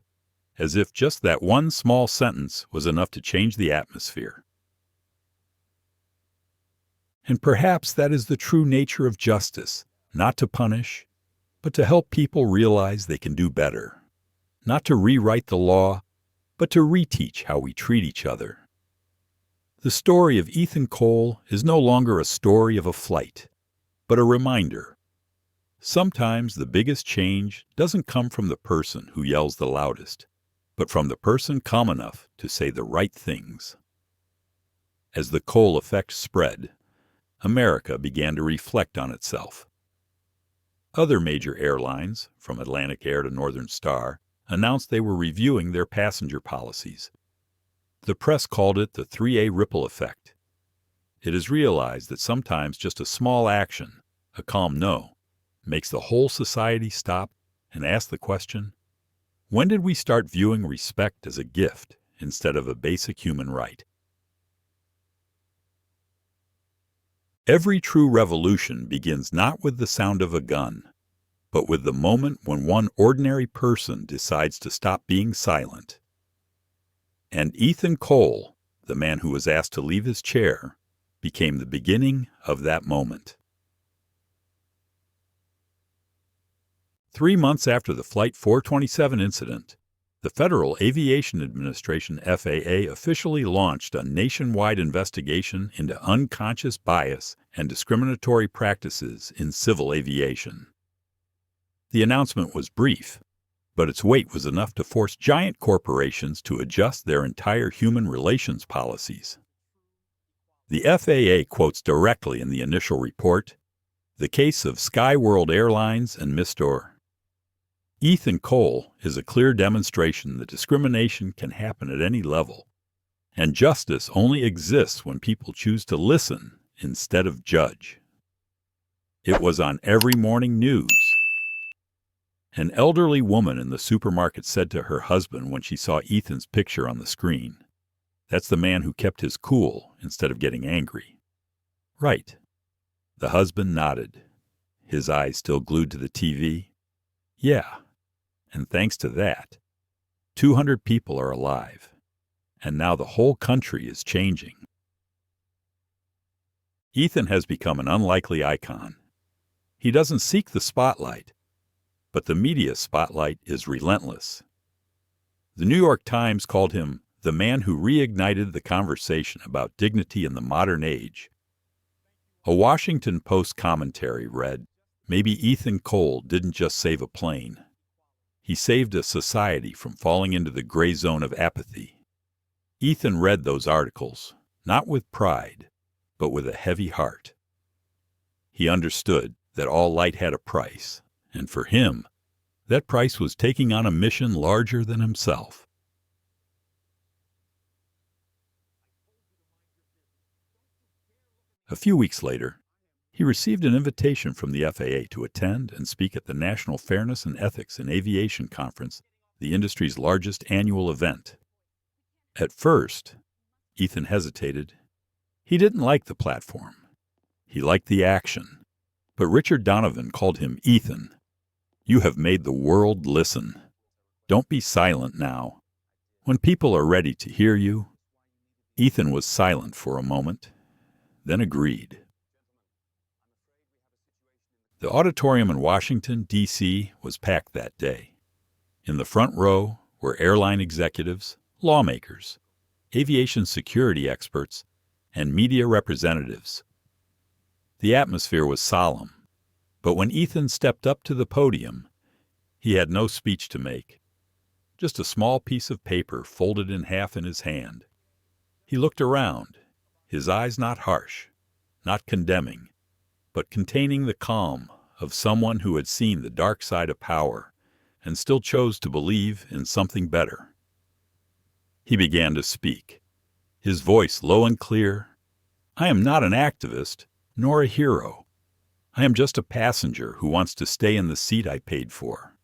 as if just that one small sentence was enough to change the atmosphere. And perhaps that is the true nature of justice, not to punish, but to help people realize they can do better. Not to rewrite the law, but to reteach how we treat each other. The story of Ethan Cole is no longer a story of a flight, but a reminder. Sometimes the biggest change doesn't come from the person who yells the loudest, but from the person calm enough to say the right things. As the Cole effect spread, America began to reflect on itself. Other major airlines, from Atlantic Air to Northern Star, announced they were reviewing their passenger policies. The press called it the 3A ripple effect. It is realized that sometimes just a small action, a calm no, makes the whole society stop and ask the question, when did we start viewing respect as a gift instead of a basic human right? Every true revolution begins not with the sound of a gun, but with the moment when one ordinary person decides to stop being silent. And Ethan Cole, the man who was asked to leave his chair, became the beginning of that moment. 3 months after the Flight 427 incident, the Federal Aviation Administration FAA officially launched a nationwide investigation into unconscious bias and discriminatory practices in civil aviation. The announcement was brief, but its weight was enough to force giant corporations to adjust their entire human relations policies. The FAA quotes directly in the initial report, "The case of Skyworld Airlines and Mr. Ethan Cole is a clear demonstration that discrimination can happen at any level, And justice only exists when people choose to listen instead of judge. It was on every morning news. An elderly woman in the supermarket said to her husband when she saw Ethan's picture on the screen, "That's the man who kept his cool instead of getting angry." "Right." The husband nodded, his eyes still glued to the TV. "Yeah, and thanks to that, 200 people are alive, and now the whole country is changing." Ethan has become an unlikely icon. He doesn't seek the spotlight, but the media spotlight is relentless. The New York Times called him the man who reignited the conversation about dignity in the modern age. A Washington Post commentary read, "Maybe Ethan Cole didn't just save a plane. He saved a society from falling into the gray zone of apathy." Ethan read those articles, not with pride, but with a heavy heart. He understood that all light had a price, and for him, that price was taking on a mission larger than himself. A few weeks later, he received an invitation from the FAA to attend and speak at the National Fairness and Ethics in Aviation Conference, the industry's largest annual event. At first, Ethan hesitated. He didn't like the platform. He liked the action. But Richard Donovan called him Ethan. "You have made the world listen. Don't be silent now. When people are ready to hear you." Ethan was silent for a moment, then agreed. The auditorium in Washington, D.C. was packed that day. In the front row were airline executives, lawmakers, aviation security experts, and media representatives. The atmosphere was solemn, but when Ethan stepped up to the podium, he had no speech to make, just a small piece of paper folded in half in his hand. He looked around, his eyes not harsh, not condemning, but containing the calm of someone who had seen the dark side of power and still chose to believe in something better. He began to speak, his voice low and clear. "I am not an activist, nor a hero. I am just a passenger who wants to stay in the seat I paid for."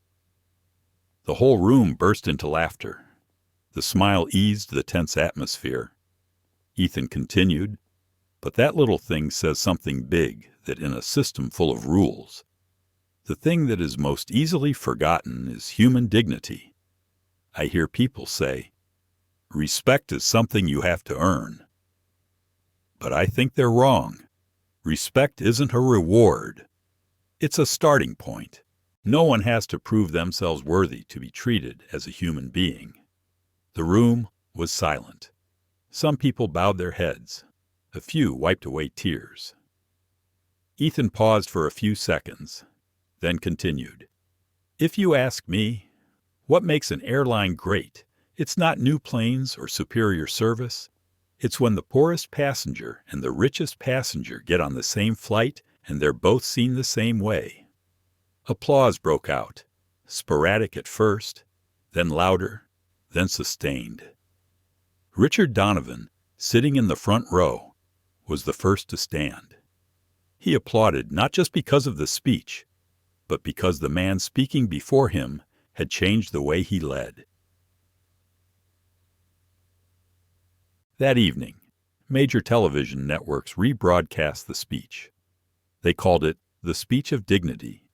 The whole room burst into laughter. The smile eased the tense atmosphere. Ethan continued, "But that little thing says something big that in a system full of rules, the thing that is most easily forgotten is human dignity. I hear people say, 'Respect is something you have to earn.' But I think they're wrong. Respect isn't a reward. It's a starting point. No one has to prove themselves worthy to be treated as a human being." The room was silent. Some people bowed their heads. A few wiped away tears. Ethan paused for a few seconds, then continued. "If you ask me, what makes an airline great, it's not new planes or superior service. It's when the poorest passenger and the richest passenger get on the same flight and they're both seen the same way." Applause broke out, sporadic at first, then louder, then sustained. Richard Donovan, sitting in the front row, was the first to stand. He applauded not just because of the speech, but because the man speaking before him had changed the way he led. That evening, major television networks rebroadcast the speech. They called it the Speech of Dignity.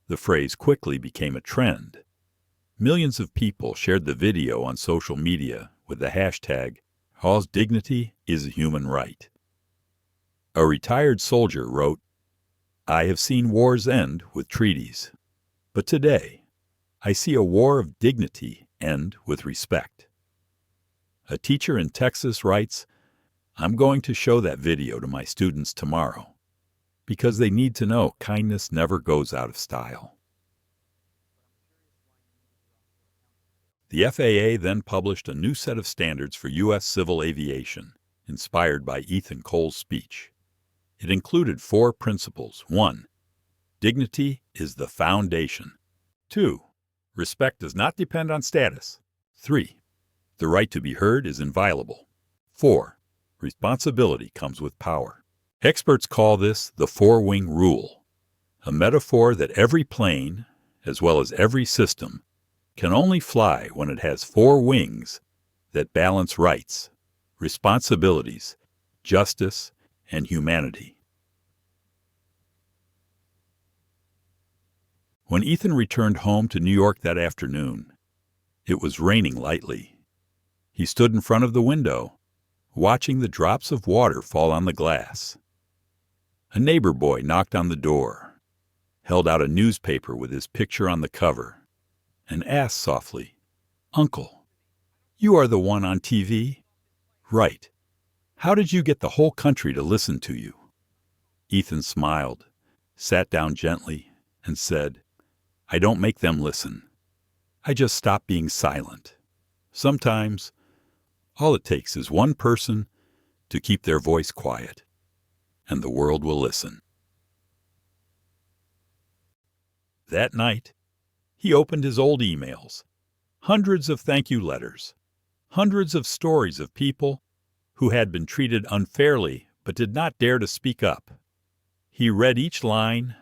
The phrase quickly became a trend. Millions of people shared the video on social media with the hashtag, "All's dignity is a human right." A retired soldier wrote, "I have seen wars end with treaties, but today I see a war of dignity end with respect." A teacher in Texas writes, "I'm going to show that video to my students tomorrow because they need to know kindness never goes out of style." The FAA then published a new set of standards for U.S. civil aviation, inspired by Ethan Cole's speech. It included 4 principles. 1. Dignity is the foundation. 2. Respect does not depend on status. 3. The right to be heard is inviolable. 4. Responsibility comes with power. Experts call this the four-wing rule, a metaphor that every plane, as well as every system, can only fly when it has four wings that balance rights, responsibilities, justice, and humanity. When Ethan returned home to New York that afternoon, it was raining lightly. He stood in front of the window, watching the drops of water fall on the glass. A neighbor boy knocked on the door, held out a newspaper with his picture on the cover, and asked softly, "Uncle, you are the one on TV?" "Right. How did you get the whole country to listen to you?" Ethan smiled, sat down gently, and said, "I don't make them listen. I just stop being silent. Sometimes, all it takes is one person to keep their voice quiet, and the world will listen." That night, he opened his old emails, hundreds of thank you letters, hundreds of stories of people who had been treated unfairly but did not dare to speak up. He read each line,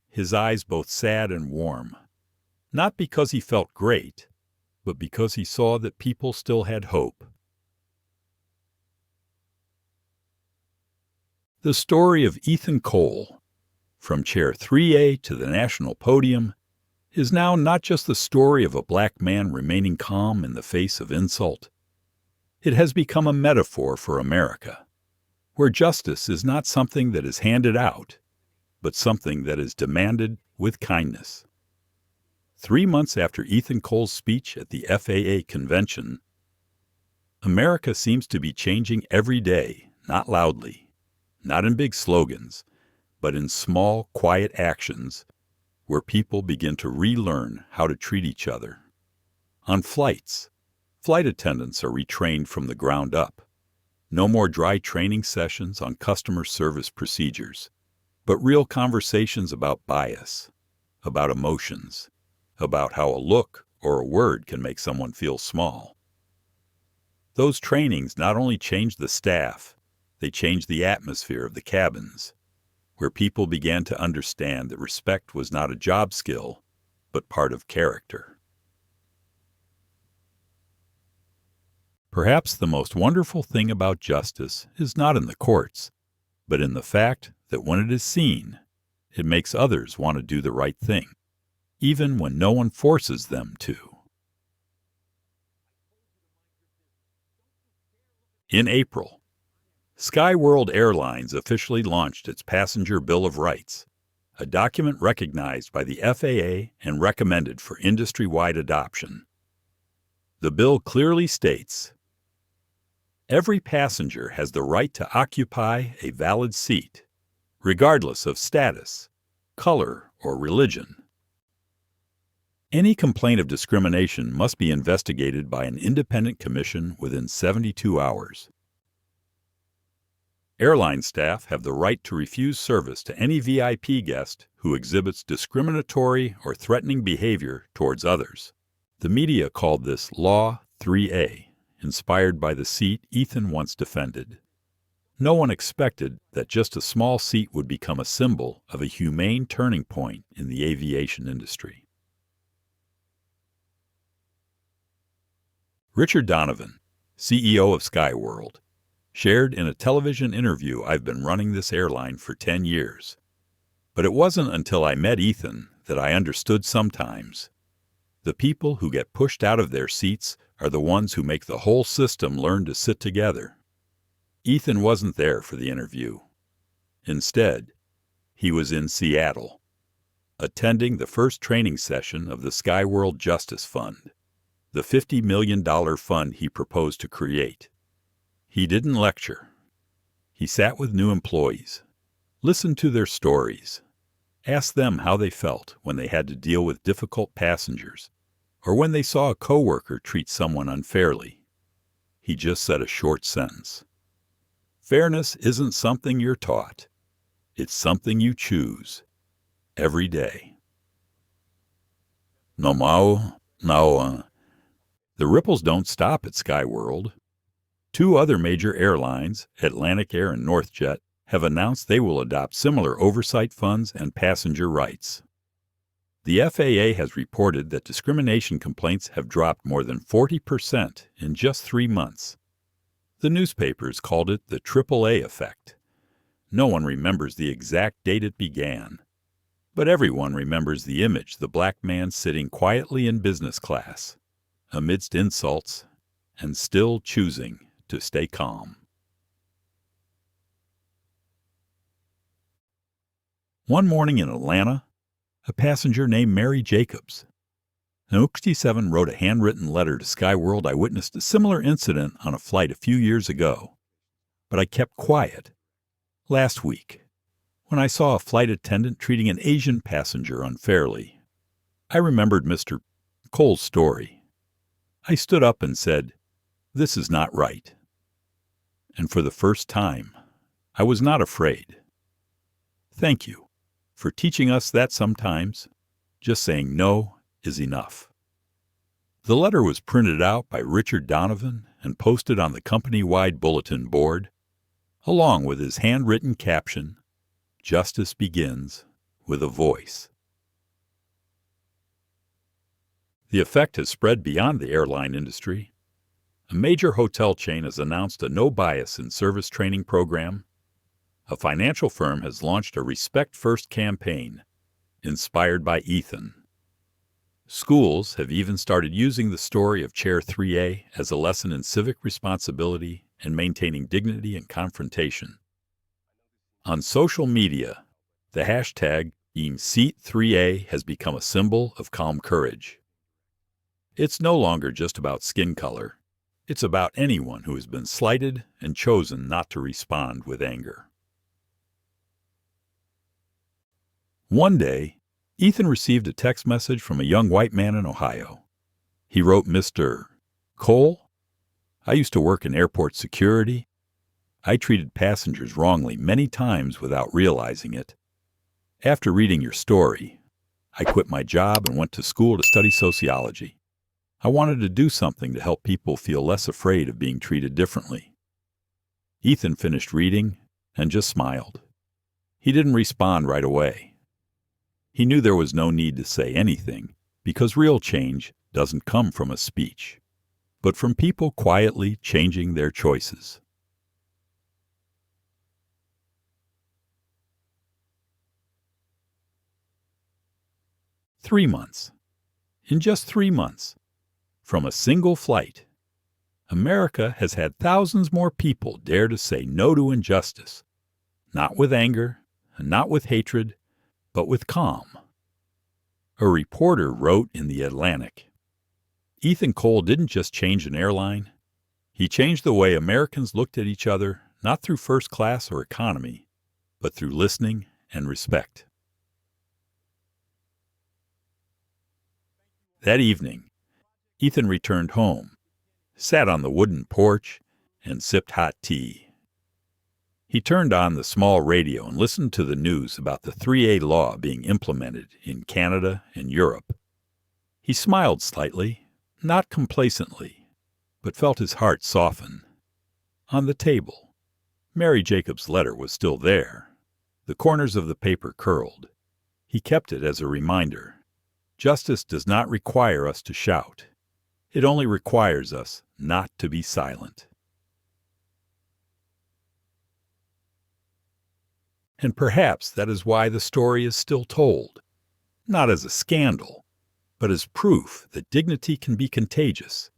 his eyes both sad and warm, not because he felt great, but because he saw that people still had hope. The story of Ethan Cole, from Chair 3A to the national podium, is now not just the story of a black man remaining calm in the face of insult. It has become a metaphor for America, where justice is not something that is handed out, but something that is demanded with kindness. 3 months after Ethan Cole's speech at the FAA convention, America seems to be changing every day, not loudly, not in big slogans, but in small, quiet actions where people begin to relearn how to treat each other. On flights, flight attendants are retrained from the ground up. No more dry training sessions on customer service procedures, but real conversations about bias, about emotions, about how a look or a word can make someone feel small. Those trainings not only change the staff, they change the atmosphere of the cabins, where people began to understand that respect was not a job skill, but part of character. Perhaps the most wonderful thing about justice is not in the courts, but in the fact that when it is seen, it makes others want to do the right thing, even when no one forces them to. In April, Skyworld Airlines officially launched its Passenger Bill of Rights, a document recognized by the FAA and recommended for industry-wide adoption. The bill clearly states, "Every passenger has the right to occupy a valid seat, regardless of status, color, or religion. Any complaint of discrimination must be investigated by an independent commission within 72 hours. Airline staff have the right to refuse service to any VIP guest who exhibits discriminatory or threatening behavior towards others." The media called this Law 3A, inspired by the seat Ethan once defended. No one expected that just a small seat would become a symbol of a humane turning point in the aviation industry. Richard Donovan, CEO of Skyworld, shared in a television interview, "I've been running this airline for 10 years. But it wasn't until I met Ethan that I understood sometimes the people who get pushed out of their seats are the ones who make the whole system learn to sit together." Ethan wasn't there for the interview. Instead, he was in Seattle, attending the first training session of the Skyworld Justice Fund, the $50 million fund he proposed to create. He didn't lecture. He sat with new employees, listened to their stories, asked them how they felt when they had to deal with difficult passengers, or when they saw a coworker treat someone unfairly. He just said a short sentence. Fairness isn't something you're taught. It's something you choose every day. The ripples don't stop at Skyworld. Two other major airlines, Atlantic Air and NorthJet, have announced they will adopt similar oversight funds and passenger rights. The FAA has reported that discrimination complaints have dropped more than 40% in just 3 months. The newspapers called it the AAA effect. No one remembers the exact date it began, but everyone remembers the image the black man sitting quietly in business class, amidst insults, and still choosing to stay calm. One morning in Atlanta, a passenger named Mary Jacobs. Now, 67 wrote a handwritten letter to Skyworld. I witnessed a similar incident on a flight a few years ago, but I kept quiet. Last week, when I saw a flight attendant treating an Asian passenger unfairly, I remembered Mr. Cole's story. I stood up and said, "This is not right." And for the first time, I was not afraid. Thank you for teaching us that sometimes just saying no is enough. The letter was printed out by Richard Donovan and posted on the company-wide bulletin board, along with his handwritten caption, "Justice begins with a voice." The effect has spread beyond the airline industry. A major hotel chain has announced a no-bias in service training program. A financial firm has launched a Respect First campaign, inspired by Ethan. Schools have even started using the story of Chair 3A as a lesson in civic responsibility and maintaining dignity and confrontation. On social media, the hashtag #SeatThreeA has become a symbol of calm courage. It's no longer just about skin color. It's about anyone who has been slighted and chosen not to respond with anger. One day, Ethan received a text message from a young white man in Ohio. He wrote, "Mr. Cole, I used to work in airport security. I treated passengers wrongly many times without realizing it. After reading your story, I quit my job and went to school to study sociology. I wanted to do something to help people feel less afraid of being treated differently." Ethan finished reading and just smiled. He didn't respond right away. He knew there was no need to say anything, because real change doesn't come from a speech, but from people quietly changing their choices. "3 months. In just 3 months, from a single flight, America has had thousands more people dare to say no to injustice, not with anger, and not with hatred, but with calm." A reporter wrote in the Atlantic, "Ethan Cole didn't just change an airline. He changed the way Americans looked at each other, not through first class or economy, but through listening and respect." That evening, Ethan returned home, sat on the wooden porch, and sipped hot tea. He turned on the small radio and listened to the news about the 3A law being implemented in Canada and Europe. He smiled slightly, not complacently, but felt his heart soften. On the table, Mary Jacobs' letter was still there. The corners of the paper curled. He kept it as a reminder. Justice does not require us to shout. It only requires us not to be silent. And perhaps that is why the story is still told, not as a scandal, but as proof that dignity can be contagious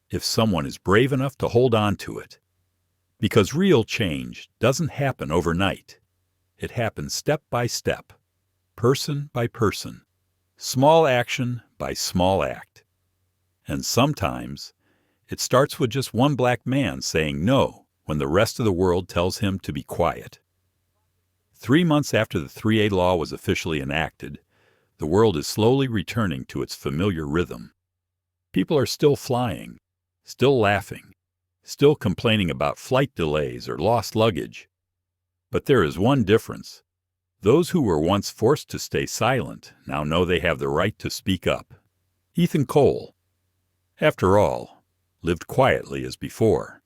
if someone is brave enough to hold on to it. Because real change doesn't happen overnight. It happens step by step, person by person, small action by small act. And sometimes it starts with just one black man saying no when the rest of the world tells him to be quiet. 3 months after the 3A law was officially enacted, the world is slowly returning to its familiar rhythm. People are still flying, still laughing, still complaining about flight delays or lost luggage. But there is one difference. Those who were once forced to stay silent now know they have the right to speak up. Ethan Cole, after all, lived quietly as before.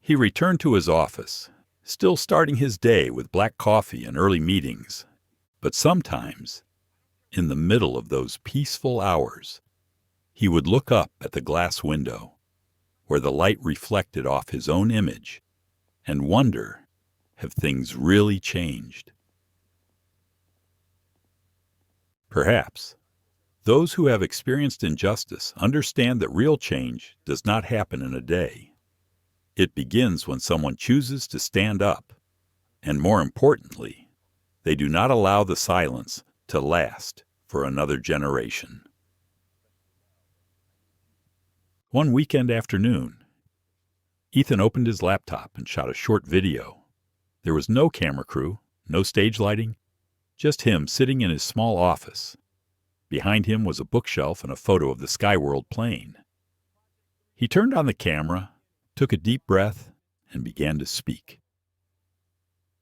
He returned to his office, still starting his day with black coffee and early meetings. But sometimes, in the middle of those peaceful hours, he would look up at the glass window, where the light reflected off his own image, and wonder, have things really changed? Perhaps. Those who have experienced injustice understand that real change does not happen in a day. It begins when someone chooses to stand up, and more importantly, they do not allow the silence to last for another generation. One weekend afternoon, Ethan opened his laptop and shot a short video. There was no camera crew, no stage lighting, just him sitting in his small office. Behind him was a bookshelf and a photo of the Skyworld plane. He turned on the camera, took a deep breath, and began to speak.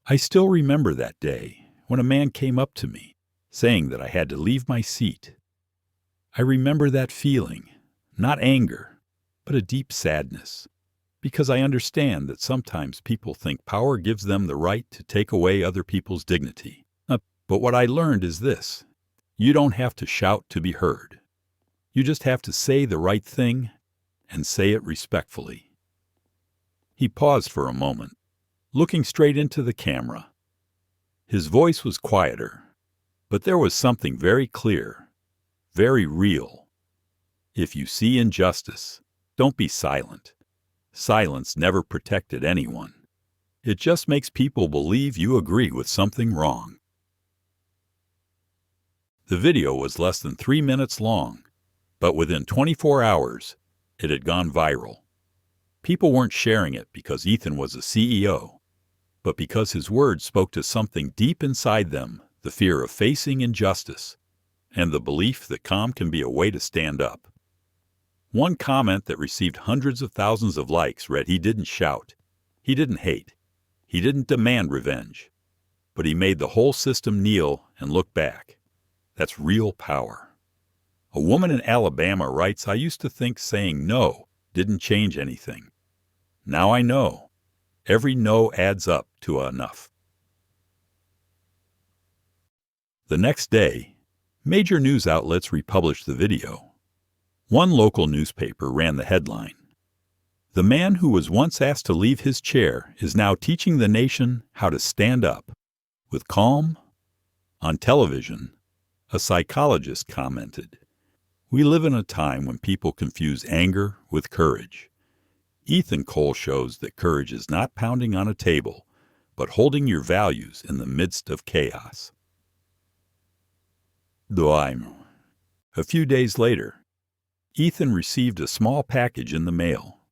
I still remember that day when a man came up to me, saying that I had to leave my seat. I remember that feeling, not anger, but a deep sadness, because I understand that sometimes people think power gives them the right to take away other people's dignity. But what I learned is this: you don't have to shout to be heard. You just have to say the right thing, and say it respectfully. He paused for a moment, looking straight into the camera. His voice was quieter, but there was something very clear, very real. If you see injustice, don't be silent. Silence never protected anyone. It just makes people believe you agree with something wrong. The video was less than 3 minutes long, but within 24 hours, it had gone viral. People weren't sharing it because Ethan was a CEO, but because his words spoke to something deep inside them, the fear of facing injustice, and the belief that calm can be a way to stand up. One comment that received hundreds of thousands of likes read, "He didn't shout. He didn't hate. He didn't demand revenge. But he made the whole system kneel and look back." That's real power. A woman in Alabama writes, "I used to think saying no didn't change anything. Now I know. Every no adds up to enough." The next day, major news outlets republished the video. One local newspaper ran the headline, "The man who was once asked to leave his chair is now teaching the nation how to stand up with calm." On television, a psychologist commented, "We live in a time when people confuse anger with courage. Ethan Cole shows that courage is not pounding on a table, but holding your values in the midst of chaos." A few days later, Ethan received a small package in the mail.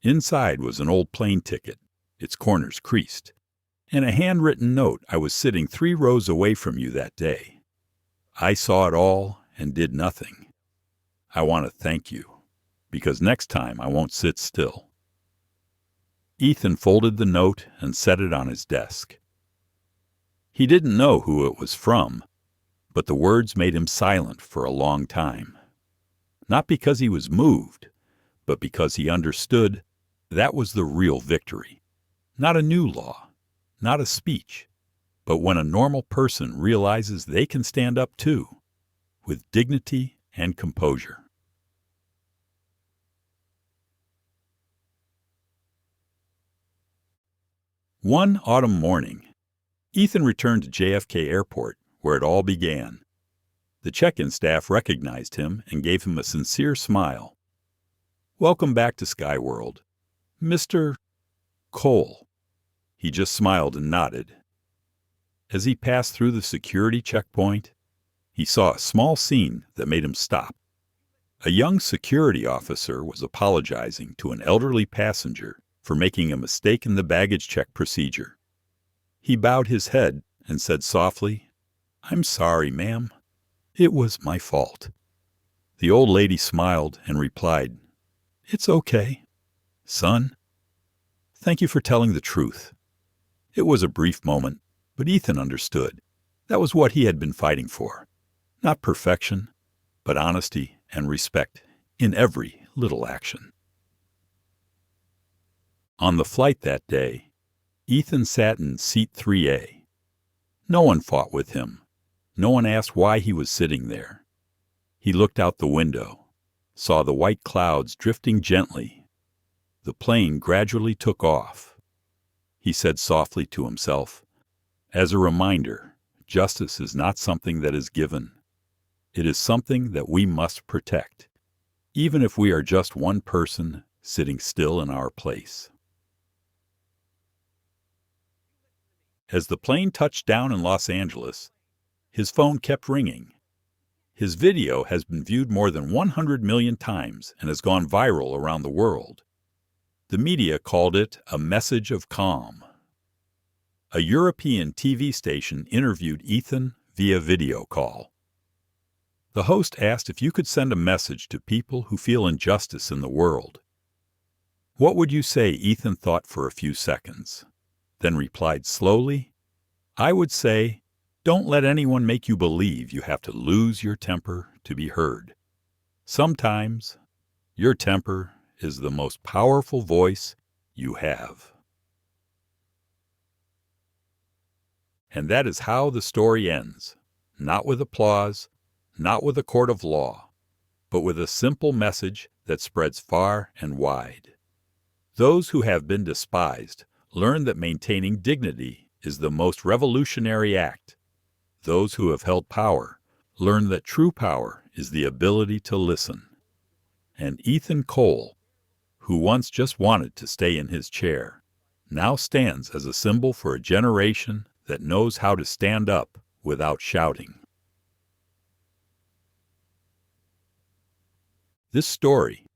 Inside was an old plane ticket, its corners creased, and a handwritten note: "I was sitting 3 rows away from you that day. I saw it all and did nothing. I want to thank you, because next time I won't sit still." Ethan folded the note and set it on his desk. He didn't know who it was from, but the words made him silent for a long time. Not because he was moved, but because he understood that was the real victory. Not a new law, not a speech, but when a normal person realizes they can stand up too, with dignity and composure. One autumn morning, Ethan returned to JFK Airport, where it all began. The check-in staff recognized him and gave him a sincere smile. "Welcome back to Skyworld, Mr. Cole." He just smiled and nodded. As he passed through the security checkpoint, he saw a small scene that made him stop. A young security officer was apologizing to an elderly passenger for making a mistake in the baggage check procedure. He bowed his head and said softly, "I'm sorry, ma'am. It was my fault." The old lady smiled and replied, "It's okay, son. Thank you for telling the truth." It was a brief moment, but Ethan understood. That was what he had been fighting for. Not perfection, but honesty and respect in every little action. On the flight that day, Ethan sat in seat 3A. No one fought with him. No one asked why he was sitting there. He looked out the window, saw the white clouds drifting gently. The plane gradually took off. He said softly to himself, "As a reminder, justice is not something that is given. It is something that we must protect, even if we are just one person sitting still in our place." As the plane touched down in Los Angeles, his phone kept ringing. His video has been viewed more than 100 million times and has gone viral around the world. The media called it a message of calm. A European TV station interviewed Ethan via video call. The host asked if you could send a message to people who feel injustice in the world. What would you say? Ethan thought for a few seconds, then replied slowly, "I would say, don't let anyone make you believe you have to lose your temper to be heard. Sometimes your temper is the most powerful voice you have." And that is how the story ends, not with applause, not with a court of law, but with a simple message that spreads far and wide. Those who have been despised learn that maintaining dignity is the most revolutionary act. Those who have held power learn that true power is the ability to listen. And Ethan Cole, who once just wanted to stay in his chair, now stands as a symbol for a generation that knows how to stand up without shouting. This story,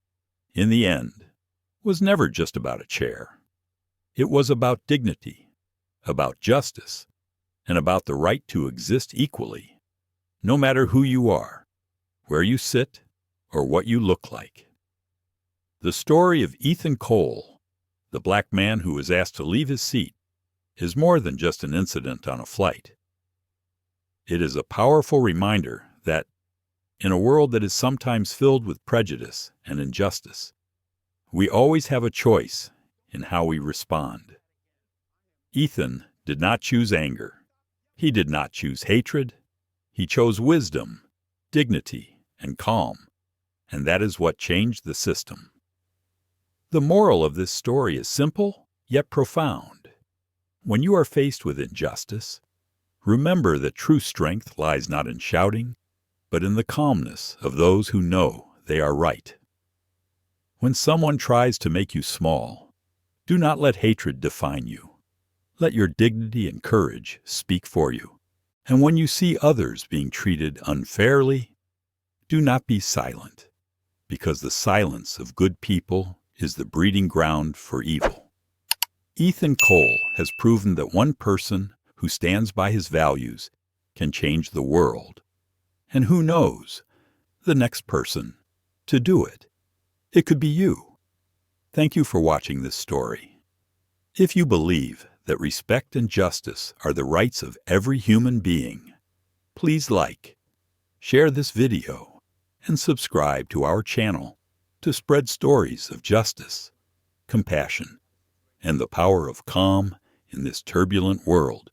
in the end, was never just about a chair. It was about dignity, about justice, and about the right to exist equally, no matter who you are, where you sit, or what you look like. The story of Ethan Cole, the black man who was asked to leave his seat, is more than just an incident on a flight. It is a powerful reminder that, in a world that is sometimes filled with prejudice and injustice, we always have a choice in how we respond. Ethan did not choose anger. He did not choose hatred. He chose wisdom, dignity, and calm, and that is what changed the system. The moral of this story is simple, yet profound. When you are faced with injustice, remember that true strength lies not in shouting, but in the calmness of those who know they are right. When someone tries to make you small, do not let hatred define you. Let your dignity and courage speak for you. And when you see others being treated unfairly, do not be silent, because the silence of good people is the breeding ground for evil. Ethan Cole has proven that one person who stands by his values can change the world. And who knows, the next person to do it. It could be you. Thank you for watching this story. If you believe that respect and justice are the rights of every human being, please like, share this video, and subscribe to our channel to spread stories of justice, compassion, and the power of calm in this turbulent world.